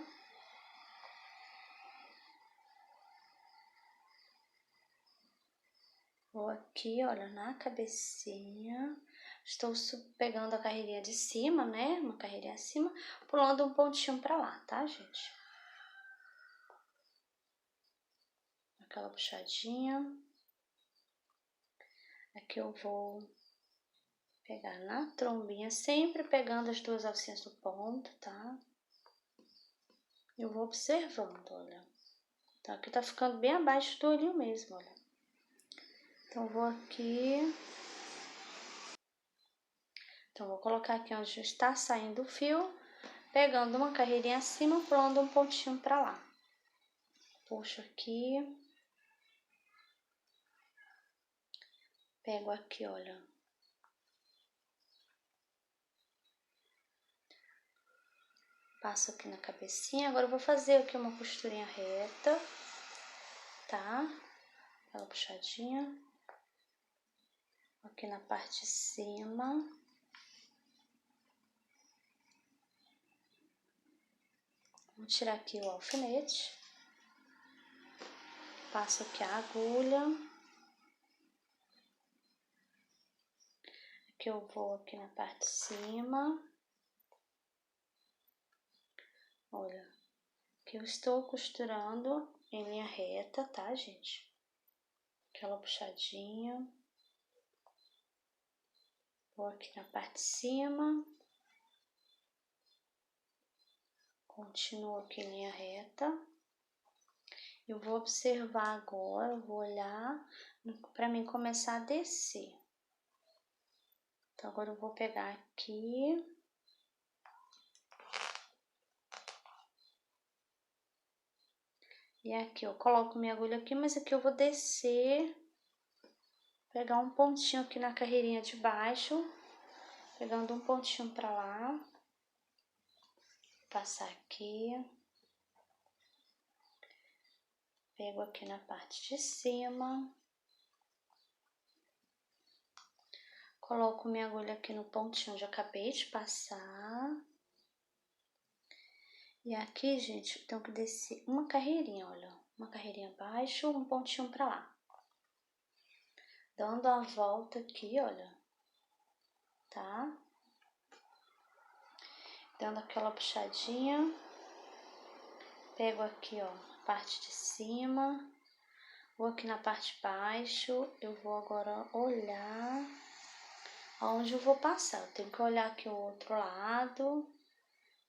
Vou aqui, olha, na cabecinha. Estou pegando a carreirinha de cima, né? Uma carreirinha acima, pulando um pontinho pra lá, tá, gente? Aquela puxadinha. Aqui eu vou pegar na trombinha, sempre pegando as duas alcinhas do ponto, tá? Eu vou observando, olha. Então, aqui tá ficando bem abaixo do olhinho mesmo, olha. Então, vou aqui. Então, vou colocar aqui onde está saindo o fio, pegando uma carreirinha acima, pulando um pontinho pra lá. Puxo aqui. Pego aqui, olha. Passo aqui na cabecinha. Agora eu vou fazer aqui uma costurinha reta, tá? Aquela puxadinha. Aqui na parte de cima. Vou tirar aqui o alfinete. Passo aqui a agulha. Aqui eu vou aqui na parte de cima. Olha, aqui eu estou costurando em linha reta, tá, gente? Aquela puxadinha. Vou aqui na parte de cima. Continuo aqui em linha reta. Eu vou observar agora, vou olhar para mim começar a descer. Então, agora eu vou pegar aqui. E aqui eu coloco minha agulha aqui, mas aqui eu vou descer. Pegar um pontinho aqui na carreirinha de baixo. Pegando um pontinho pra lá. Passar aqui. Pego aqui na parte de cima. Coloco minha agulha aqui no pontinho onde eu acabei de passar. E aqui, gente, eu tenho que descer uma carreirinha, olha. Uma carreirinha abaixo, um pontinho pra lá. Dando a volta aqui, olha. Tá? Dando aquela puxadinha. Pego aqui, ó, a parte de cima. Vou aqui na parte de baixo. Eu vou agora olhar aonde eu vou passar. Eu tenho que olhar aqui o outro lado,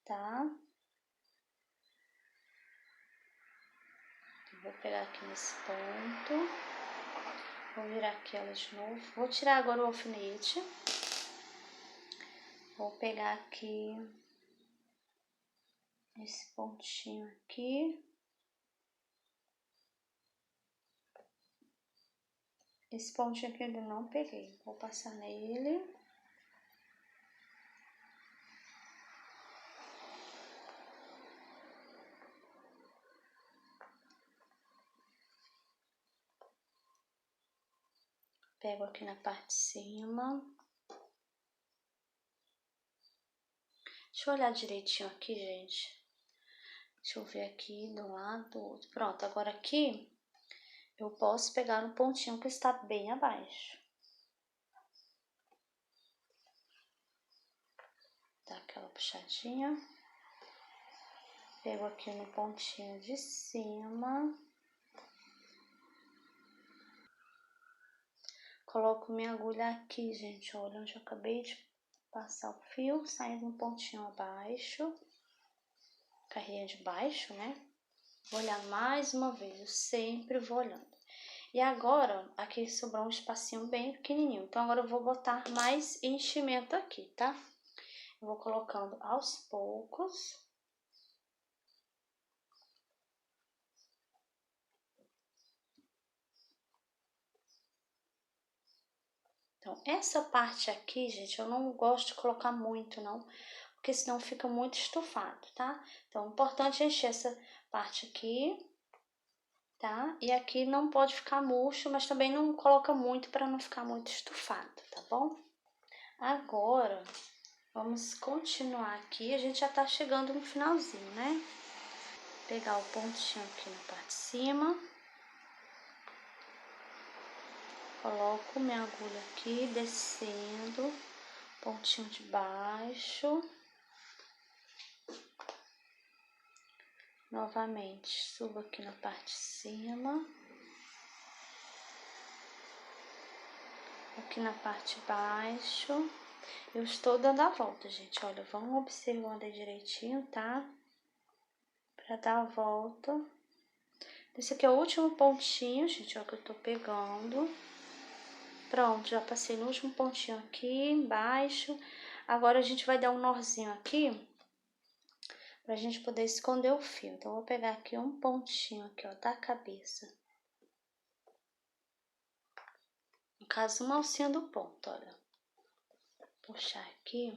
tá? Eu vou pegar aqui nesse ponto. Vou virar aqui ela de novo. Vou tirar agora o alfinete. Vou pegar aqui esse pontinho aqui. Esse pontinho aqui eu não peguei. Vou passar nele. Pego aqui na parte de cima. Deixa eu olhar direitinho aqui, gente. Deixa eu ver aqui de um lado, do outro. Pronto, agora aqui eu posso pegar no pontinho que está bem abaixo. Dá aquela puxadinha. Pego aqui no pontinho de cima. Coloco minha agulha aqui, gente, olha, onde eu acabei de passar o fio, saindo um pontinho abaixo. Carreirinha de baixo, né? Vou olhar mais uma vez, eu sempre vou olhando. E agora, aqui sobrou um espacinho bem pequenininho. Então, agora eu vou botar mais enchimento aqui, tá? Eu vou colocando aos poucos. Então, essa parte aqui, gente, eu não gosto de colocar muito, não. porque senão fica muito estufado, tá? Então, o importante é encher essa parte aqui, tá? E aqui não pode ficar murcho, mas também não coloca muito para não ficar muito estufado, tá bom? Agora, vamos continuar aqui, a gente já tá chegando no finalzinho, né? Pegar o pontinho aqui na parte de cima. Coloco minha agulha aqui, descendo, pontinho de baixo. Novamente, subo aqui na parte de cima. Aqui na parte de baixo. Eu estou dando a volta, gente. Olha, vamos observando aí direitinho, tá? Pra dar a volta. Esse aqui é o último pontinho, gente, ó, que eu tô pegando. Pronto, já passei no último pontinho aqui embaixo. Agora a gente vai dar um nozinho aqui, pra gente poder esconder o fio. Então, eu vou pegar aqui um pontinho aqui, ó, da cabeça. No caso, uma alcinha do ponto, olha. Puxar aqui.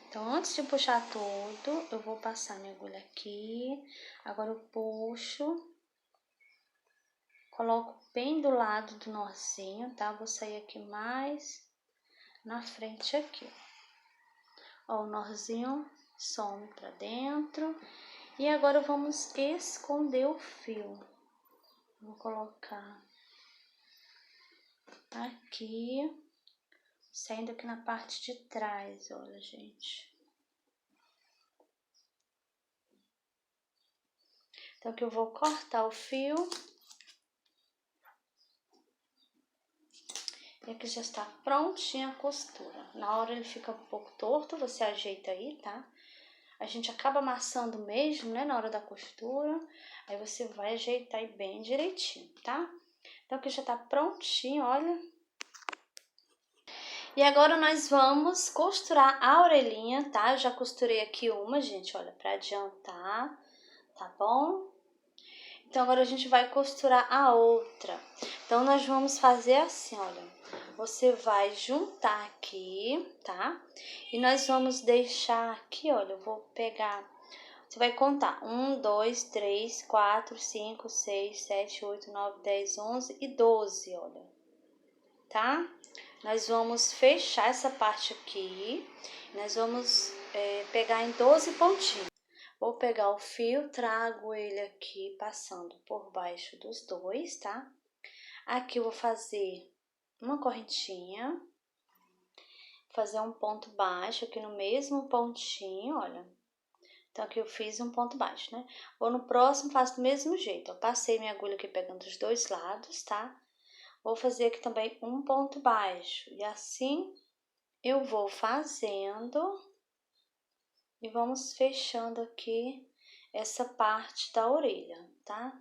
Então, antes de puxar todo, eu vou passar minha agulha aqui. Agora, eu puxo. Coloco bem do lado do nozinho, tá? Vou sair aqui mais na frente aqui. Ó, o nozinho some pra dentro. E agora, vamos esconder o fio. Vou colocar aqui, saindo aqui na parte de trás, olha, gente. Então, aqui eu vou cortar o fio. E aqui já está prontinha a costura. Na hora ele fica um pouco torto, você ajeita aí, tá? A gente acaba amassando mesmo, né, na hora da costura. Aí você vai ajeitar aí bem direitinho, tá? Então, aqui já tá prontinho, olha. E agora nós vamos costurar a orelhinha, tá? Eu já costurei aqui uma, gente, olha, pra adiantar, tá bom? Então, agora a gente vai costurar a outra. Então, nós vamos fazer assim, olha. Você vai juntar aqui, tá? E nós vamos deixar aqui, olha, eu vou pegar... Você vai contar 1, 2, 3, 4, 5, 6, 7, 8, 9, 10, 11 e 12, olha. Tá? Nós vamos fechar essa parte aqui. Nós vamos pegar em 12 pontinhos. Vou pegar o fio, trago ele aqui, passando por baixo dos dois, tá? Aqui eu vou fazer uma correntinha, fazer um ponto baixo aqui no mesmo pontinho, olha. Então, aqui eu fiz um ponto baixo, né? Vou no próximo, faço do mesmo jeito. Eu passei minha agulha aqui pegando os dois lados, tá? Vou fazer aqui também um ponto baixo. E assim, eu vou fazendo e vamos fechando aqui essa parte da orelha, tá?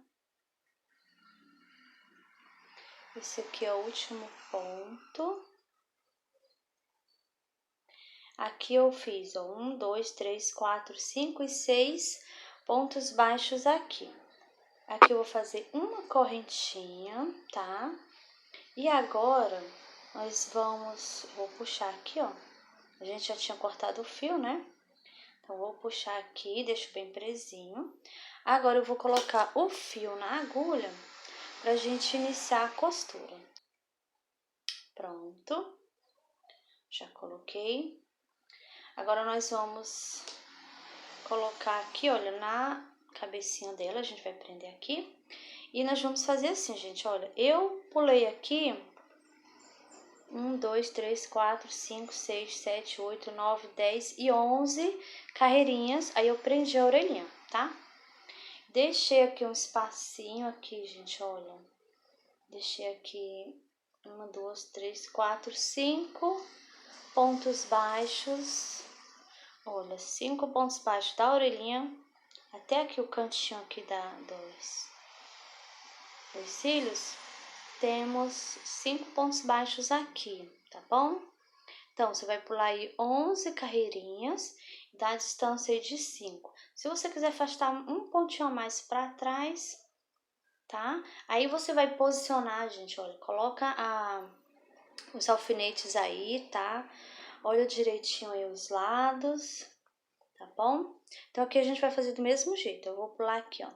Esse aqui é o último ponto. Aqui eu fiz, ó, 1, 2, 3, 4, 5 e 6 pontos baixos aqui. Aqui eu vou fazer uma correntinha, tá? E agora, vou puxar aqui, ó. A gente já tinha cortado o fio, né? Então, vou puxar aqui, deixo bem presinho. Agora, eu vou colocar o fio na agulha pra gente iniciar a costura. Pronto. Já coloquei. Agora, nós vamos colocar aqui, olha, na cabecinha dela, a gente vai prender aqui. E nós vamos fazer assim, gente, olha, eu pulei aqui 1, 2, 3, 4, 5, 6, 7, 8, 9, 10 e 11 carreirinhas. Aí eu prendi a orelhinha, tá? Deixei aqui um espacinho aqui, gente, olha. Deixei aqui 1, 2, 3, 4, 5 pontos baixos. Olha, 5 pontos baixos da orelhinha. Até aqui o cantinho aqui dos cílios. Temos 5 pontos baixos aqui, tá bom? Então, você vai pular aí 11 carreirinhas, dá a distância aí de 5. Se você quiser afastar um pontinho a mais para trás, tá? Aí você vai posicionar, gente, olha, coloca os alfinetes aí, tá? Olha direitinho aí os lados, tá bom? Então aqui a gente vai fazer do mesmo jeito. Eu vou pular aqui, ó.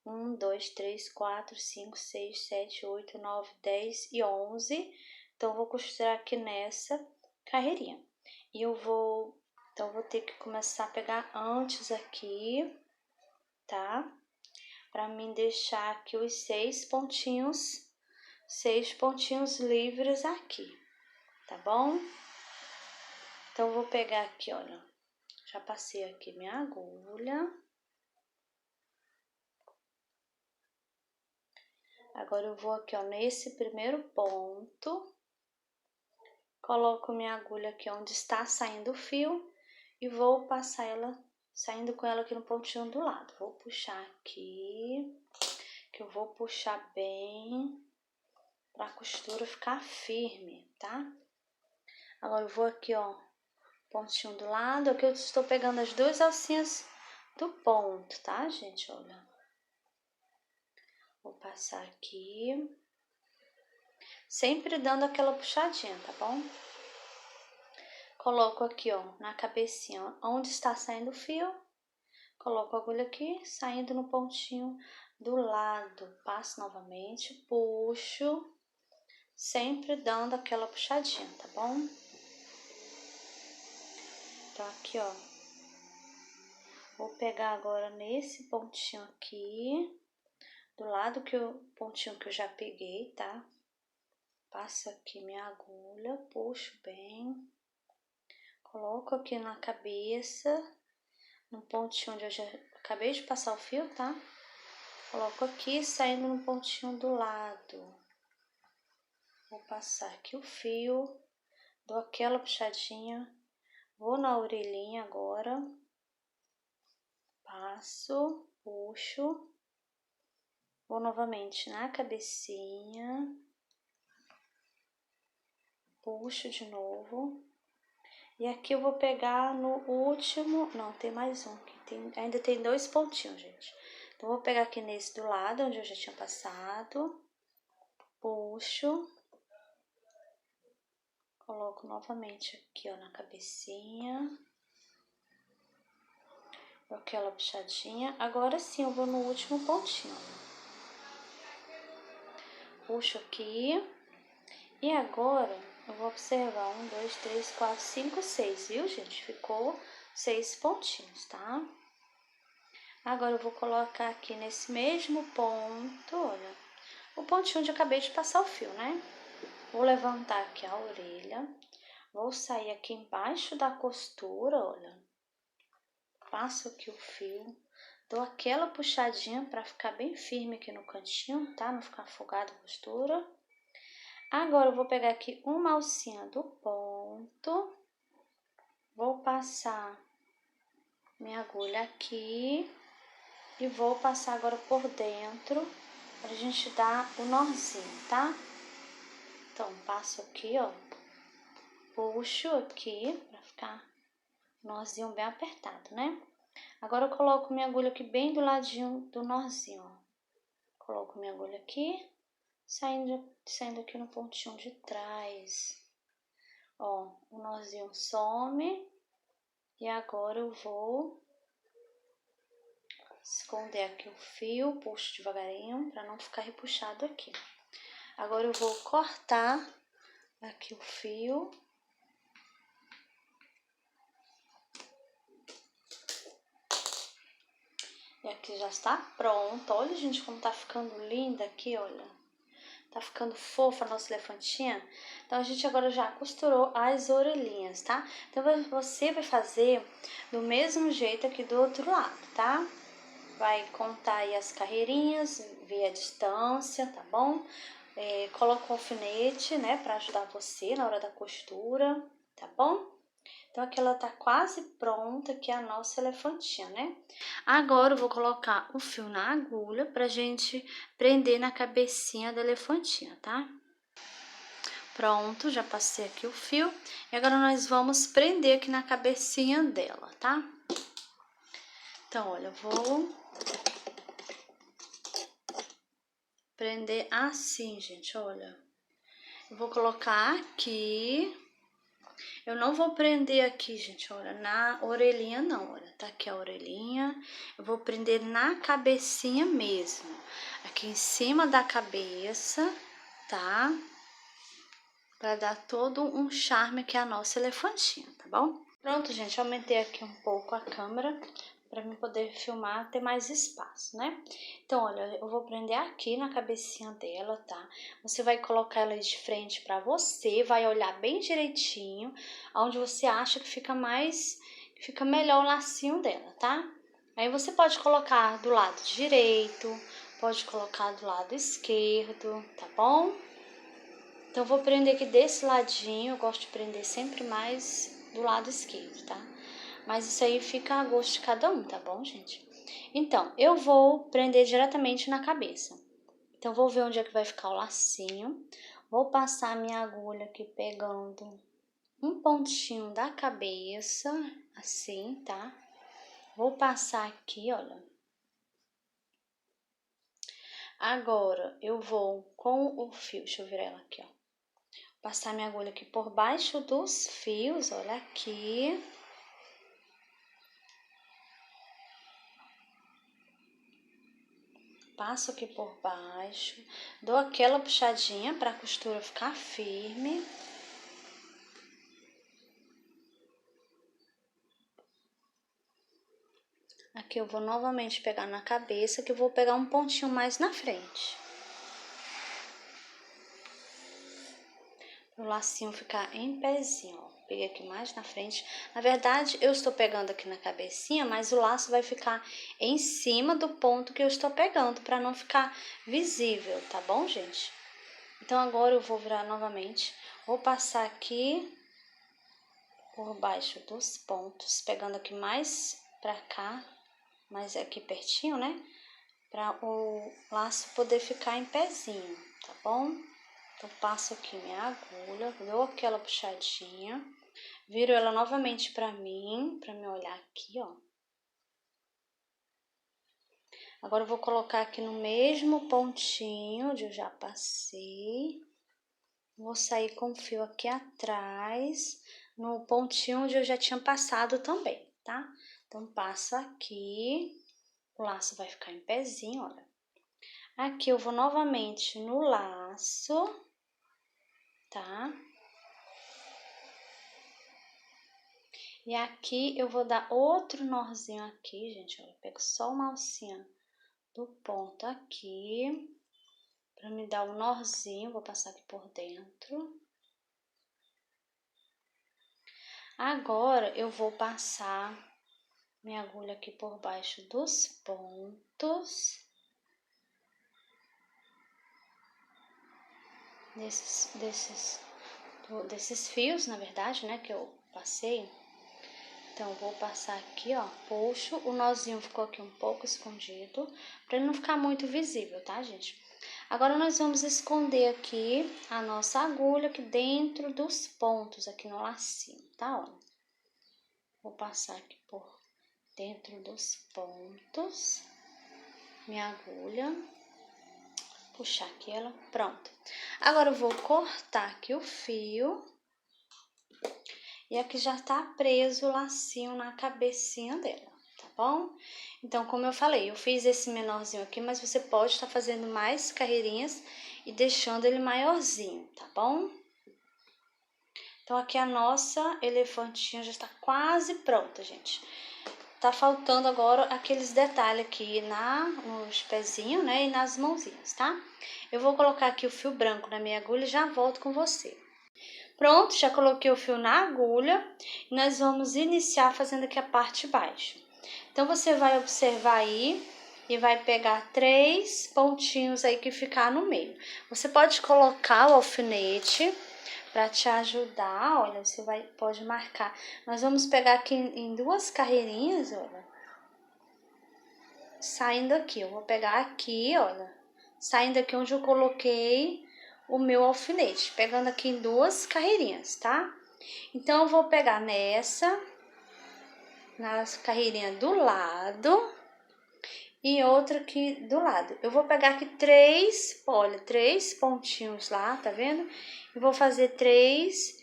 1, 2, 3, 4, 5, 6, 7, 8, 9, 10 e 11. Então eu vou costurar aqui nessa carreirinha. E então eu vou ter que começar a pegar antes aqui, tá? Pra mim deixar aqui os 6 pontinhos livres aqui, tá bom? Então eu vou pegar aqui, olha, já passei aqui minha agulha. Agora eu vou aqui, ó, nesse primeiro ponto, coloco minha agulha aqui onde está saindo o fio e vou passar ela, saindo com ela aqui no pontinho do lado. Vou puxar aqui, que eu vou puxar bem pra costura ficar firme, tá? Agora eu vou aqui, ó, pontinho do lado, aqui eu estou pegando as duas alcinhas do ponto, tá, gente? Olha. Vou passar aqui, sempre dando aquela puxadinha, tá bom? Coloco aqui, ó, na cabecinha, onde está saindo o fio, coloco a agulha aqui, saindo no pontinho do lado. Passo novamente, puxo, sempre dando aquela puxadinha, tá bom? Então, aqui, ó, vou pegar agora nesse pontinho aqui, do lado pontinho que eu já peguei, tá? Passo aqui minha agulha, puxo bem, coloco aqui na cabeça, no pontinho onde eu já acabei de passar o fio, tá? Coloco aqui, saindo no pontinho do lado. Vou passar aqui o fio, dou aquela puxadinha, vou na orelhinha agora, passo, puxo, vou novamente na cabecinha, puxo de novo. E aqui eu vou pegar no último, não, tem mais um, ainda tem 2 pontinhos, gente. Então, vou pegar aqui nesse do lado, onde eu já tinha passado, puxo, coloco novamente aqui, ó, na cabecinha, dou aquela puxadinha. Agora sim, eu vou no último pontinho, puxo aqui, e agora eu vou observar 1, 2, 3, 4, 5, 6, viu, gente? Ficou 6 pontinhos, tá? Agora eu vou colocar aqui nesse mesmo ponto, olha, o pontinho onde eu acabei de passar o fio, né? Vou levantar aqui a orelha, vou sair aqui embaixo da costura, olha, passo aqui o fio, dou aquela puxadinha para ficar bem firme aqui no cantinho, tá? Não ficar afogada a costura. Agora eu vou pegar aqui uma alcinha do ponto, vou passar minha agulha aqui e vou passar agora por dentro pra gente dar o nozinho, tá? Então, passo aqui, ó, puxo aqui pra ficar nozinho bem apertado, né? Agora eu coloco minha agulha aqui bem do ladinho do nozinho, ó. Coloco minha agulha aqui, saindo aqui no pontinho de trás. Ó, o nozinho some e agora eu vou esconder aqui o fio, puxo devagarinho para não ficar repuxado aqui. Agora eu vou cortar aqui o fio. E aqui já está pronto. Olha, gente, como tá ficando linda aqui, olha. Tá ficando fofa a nossa elefantinha. Então, a gente agora já costurou as orelhinhas, tá? Então, você vai fazer do mesmo jeito aqui do outro lado, tá? Vai contar aí as carreirinhas, ver a distância, tá bom? Coloca o alfinete, né, pra ajudar você na hora da costura, tá bom? Então, aqui ela tá quase pronta, que é a nossa elefantinha, né? Agora, eu vou colocar o fio na agulha pra gente prender na cabecinha da elefantinha, tá? Pronto, já passei aqui o fio. E agora, nós vamos prender aqui na cabecinha dela, tá? Então, olha, eu vou prender assim, gente, olha. Eu vou colocar aqui Eu não vou prender aqui, gente, olha, na orelhinha não, olha, tá aqui a orelhinha. Eu vou prender na cabecinha mesmo, aqui em cima da cabeça, tá? Pra dar todo um charme aqui a nossa elefantinha, tá bom? Pronto, gente, aumentei aqui um pouco a câmera para mim poder filmar, ter mais espaço, né? Então, olha, eu vou prender aqui na cabecinha dela, tá? Você vai colocar ela de frente para você, vai olhar bem direitinho, aonde você acha que fica melhor o lacinho dela, tá? Aí você pode colocar do lado direito, pode colocar do lado esquerdo, tá bom? Então, eu vou prender aqui desse ladinho, eu gosto de prender sempre mais do lado esquerdo, tá? Mas isso aí fica a gosto de cada um, tá bom, gente? Então, eu vou prender diretamente na cabeça. Então, vou ver onde é que vai ficar o lacinho. Vou passar a minha agulha aqui pegando um pontinho da cabeça, assim, tá? Vou passar aqui, olha. Agora, eu vou com o fio, deixa eu virar ela aqui, ó. Passar minha agulha aqui por baixo dos fios, olha aqui. Passo aqui por baixo, dou aquela puxadinha para a costura ficar firme. Aqui eu vou novamente pegar na cabeça, que eu vou pegar um pontinho mais na frente. O lacinho ficar em pezinho, ó. Peguei aqui mais na frente. Na verdade, eu estou pegando aqui na cabecinha, mas o laço vai ficar em cima do ponto que eu estou pegando, para não ficar visível, tá bom, gente? Então, agora eu vou virar novamente. Vou passar aqui por baixo dos pontos, pegando aqui mais pra cá, mais aqui pertinho, né? Para o laço poder ficar em pezinho, tá bom? Então, passo aqui minha agulha, dou aquela puxadinha, viro ela novamente pra mim olhar aqui, ó. Agora, eu vou colocar aqui no mesmo pontinho onde eu já passei. Vou sair com o fio aqui atrás, no pontinho onde eu já tinha passado também, tá? Então, passo aqui, o laço vai ficar em pezinho, olha. Aqui eu vou novamente no laço, tá? E aqui eu vou dar outro nozinho aqui, gente, olha. Pego só uma alcinha do ponto aqui, pra me dar um nozinho, vou passar aqui por dentro. Agora, eu vou passar minha agulha aqui por baixo dos pontos. Desses fios, na verdade, né, que eu passei. Então, eu vou passar aqui, ó, puxo. O nozinho ficou aqui um pouco escondido, pra ele não ficar muito visível, tá, gente? Agora, nós vamos esconder aqui a nossa agulha aqui dentro dos pontos, aqui no lacinho, tá, ó? Vou passar aqui por dentro dos pontos, minha agulha, puxar aqui ela, pronto. Agora eu vou cortar aqui o fio, e aqui já tá preso o lacinho na cabecinha dela, tá bom? Então, como eu falei, eu fiz esse menorzinho aqui, mas você pode estar fazendo mais carreirinhas e deixando ele maiorzinho, tá bom? Então, aqui a nossa elefantinha já está quase pronta, gente. Tá faltando agora aqueles detalhes aqui nos pezinhos, né, e nas mãozinhas, tá? Eu vou colocar aqui o fio branco na minha agulha e já volto com você. Pronto, já coloquei o fio na agulha e nós vamos iniciar fazendo aqui a parte de baixo. Então, você vai observar aí e vai pegar 3 pontinhos aí que ficar no meio. Você pode colocar o alfinete para te ajudar, olha, você pode marcar. Nós vamos pegar aqui em 2 carreirinhas, olha. Saindo aqui, eu vou pegar aqui, olha. Saindo aqui onde eu coloquei o meu alfinete. Pegando aqui em 2 carreirinhas, tá? Então, eu vou pegar nas carreirinhas do lado e outra aqui do lado. Eu vou pegar aqui 3 pontinhos lá, tá vendo? E vou fazer 3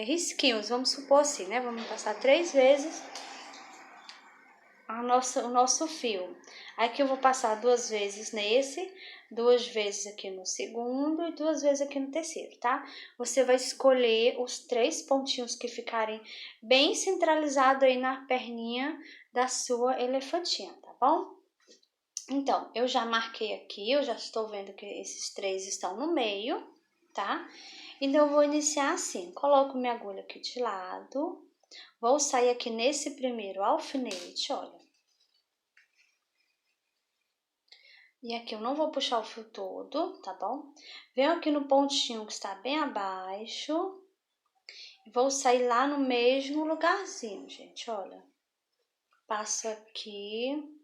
risquinhos, vamos supor assim, né? Vamos passar 3 vezes o nosso fio. Aqui eu vou passar 2 vezes nesse, 2 vezes aqui no segundo e 2 vezes aqui no terceiro, tá? Você vai escolher os 3 pontinhos que ficarem bem centralizados aí na perninha da sua elefantinha, tá bom? Então, eu já marquei aqui, eu já estou vendo que esses 3 estão no meio, tá? Então, eu vou iniciar assim, coloco minha agulha aqui de lado, vou sair aqui nesse primeiro alfinete, olha. E aqui eu não vou puxar o fio todo, tá bom? Venho aqui no pontinho que está bem abaixo e vou sair lá no mesmo lugarzinho, gente, olha. Passo aqui.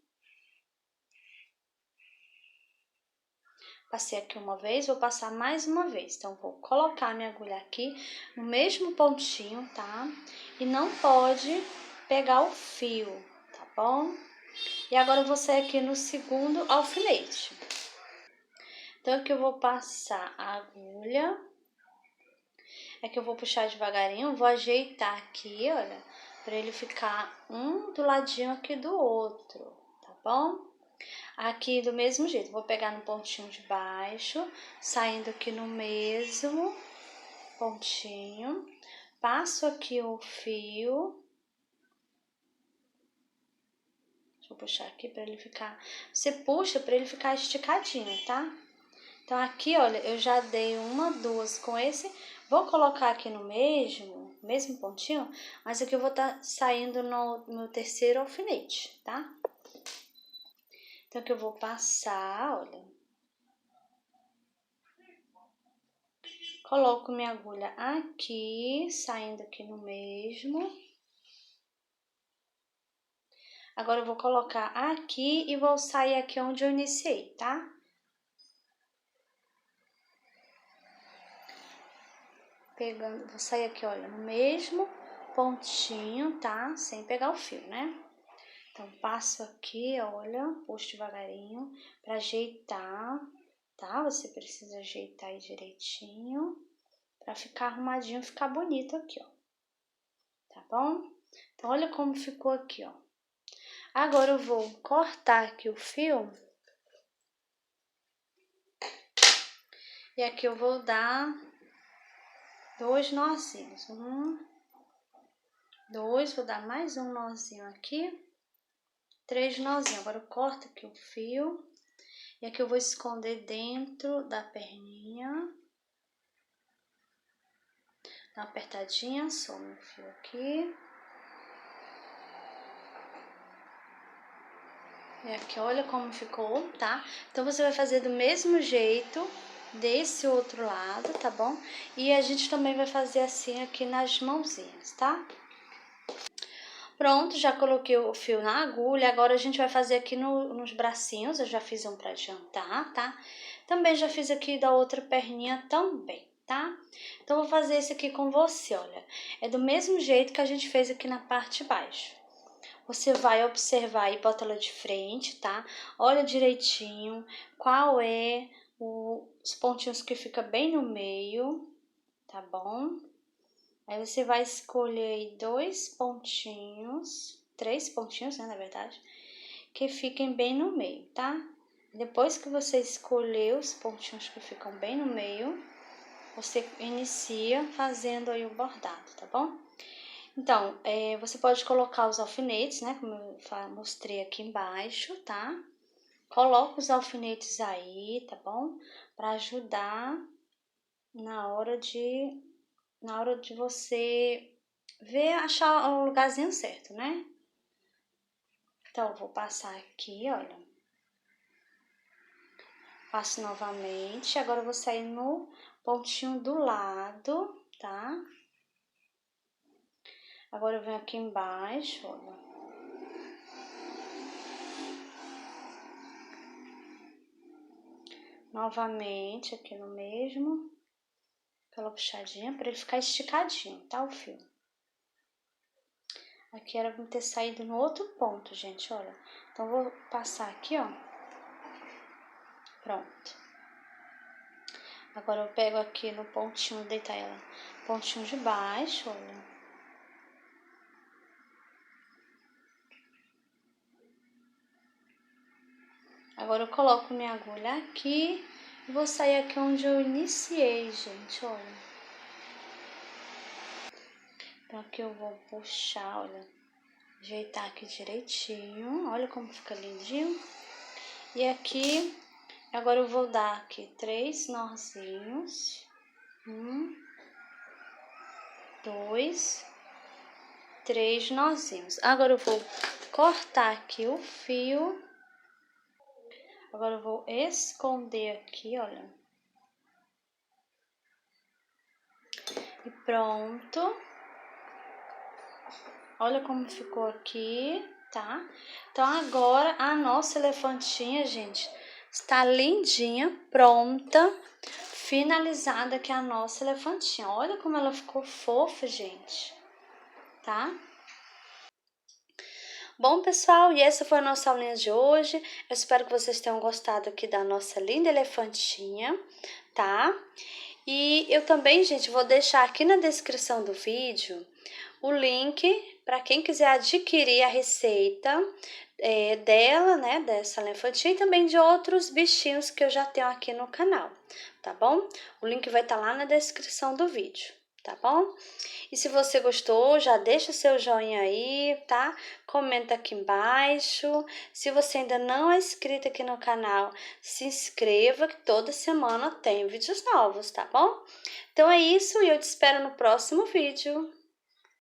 Passei aqui uma vez, vou passar mais uma vez. Então, vou colocar minha agulha aqui no mesmo pontinho, tá? E não pode pegar o fio, tá bom? E agora eu vou sair aqui no segundo alfinete. Então, aqui eu vou passar a agulha. Aqui eu vou puxar devagarinho, vou ajeitar aqui, olha, pra ele ficar um do ladinho aqui do outro, tá bom? Aqui do mesmo jeito, vou pegar no pontinho de baixo, saindo aqui no mesmo pontinho, passo aqui o fio. Deixa eu puxar aqui pra ele ficar... Você puxa pra ele ficar esticadinho, tá? Então, aqui, olha, eu já dei 1, 2 com esse. Vou colocar aqui no mesmo pontinho, mas aqui eu vou estar saindo no meu terceiro alfinete, tá? Então, aqui eu vou passar, olha. Coloco minha agulha aqui, saindo aqui no mesmo. Agora, eu vou colocar aqui e vou sair aqui onde eu iniciei, tá? Pegando, vou sair aqui, olha, no mesmo pontinho, tá? Sem pegar o fio, né? Então, passo aqui, olha, puxo devagarinho pra ajeitar, tá? Você precisa ajeitar aí direitinho pra ficar arrumadinho, ficar bonito aqui, ó. Tá bom? Então, olha como ficou aqui, ó. Agora, eu vou cortar aqui o fio. E aqui eu vou dar 2 nozinhos. 1, 2, vou dar mais um nozinho aqui. 3 nozinhos. Agora eu corto aqui o fio. E aqui eu vou esconder dentro da perninha. Dá uma apertadinha, some o fio aqui. E aqui, olha como ficou, tá? Então, você vai fazer do mesmo jeito desse outro lado, tá bom? E a gente também vai fazer assim aqui nas mãozinhas, tá? Pronto, já coloquei o fio na agulha, agora a gente vai fazer aqui nos bracinhos, eu já fiz um pra adiantar, tá? Também já fiz aqui da outra perninha também, tá? Então, vou fazer esse aqui com você, olha. É do mesmo jeito que a gente fez aqui na parte de baixo. Você vai observar e bota ela de frente, tá? Olha direitinho qual é os pontinhos que fica bem no meio, tá bom? Aí você vai escolher aí 2 pontinhos, 3 pontinhos, né, na verdade, que fiquem bem no meio, tá? Depois que você escolher os pontinhos que ficam bem no meio, você inicia fazendo aí o bordado, tá bom? Então, você pode colocar os alfinetes, né, como eu mostrei aqui embaixo, tá? Coloca os alfinetes aí, tá bom? Pra ajudar na hora de você ver, achar o lugarzinho certo, né? Então, eu vou passar aqui, olha. Passo novamente. Agora, eu vou sair no pontinho do lado, tá? Agora, eu venho aqui embaixo, olha. Novamente, aqui no mesmo. Aquela puxadinha para ele ficar esticadinho, tá? O fio. Aqui era pra ter saído no outro ponto, gente, olha. Então, vou passar aqui, ó. Pronto. Agora eu pego aqui no pontinho, deitar ela, pontinho de baixo, olha. Agora eu coloco minha agulha aqui e vou sair aqui onde eu iniciei, gente, olha. Então aqui eu vou puxar, olha, ajeitar aqui direitinho, olha como fica lindinho. E aqui, agora eu vou dar aqui 3 nozinhos. 1, 2, 3 nozinhos. Agora eu vou cortar aqui o fio. Agora eu vou esconder aqui, olha. E pronto. Olha como ficou aqui, tá? Então agora a nossa elefantinha, gente, está lindinha, pronta, finalizada aqui a nossa elefantinha. Olha como ela ficou fofa, gente, tá? Bom, pessoal, e essa foi a nossa aulinha de hoje. Eu espero que vocês tenham gostado aqui da nossa linda elefantinha, tá? E eu também, gente, vou deixar aqui na descrição do vídeo o link para quem quiser adquirir a receita dela, né, dessa elefantinha e também de outros bichinhos que eu já tenho aqui no canal, tá bom? O link vai estar lá na descrição do vídeo, tá bom? E se você gostou, já deixa seu joinha aí, tá? Comenta aqui embaixo. Se você ainda não é inscrito aqui no canal, se inscreva que toda semana tem vídeos novos, tá bom? Então é isso e eu te espero no próximo vídeo.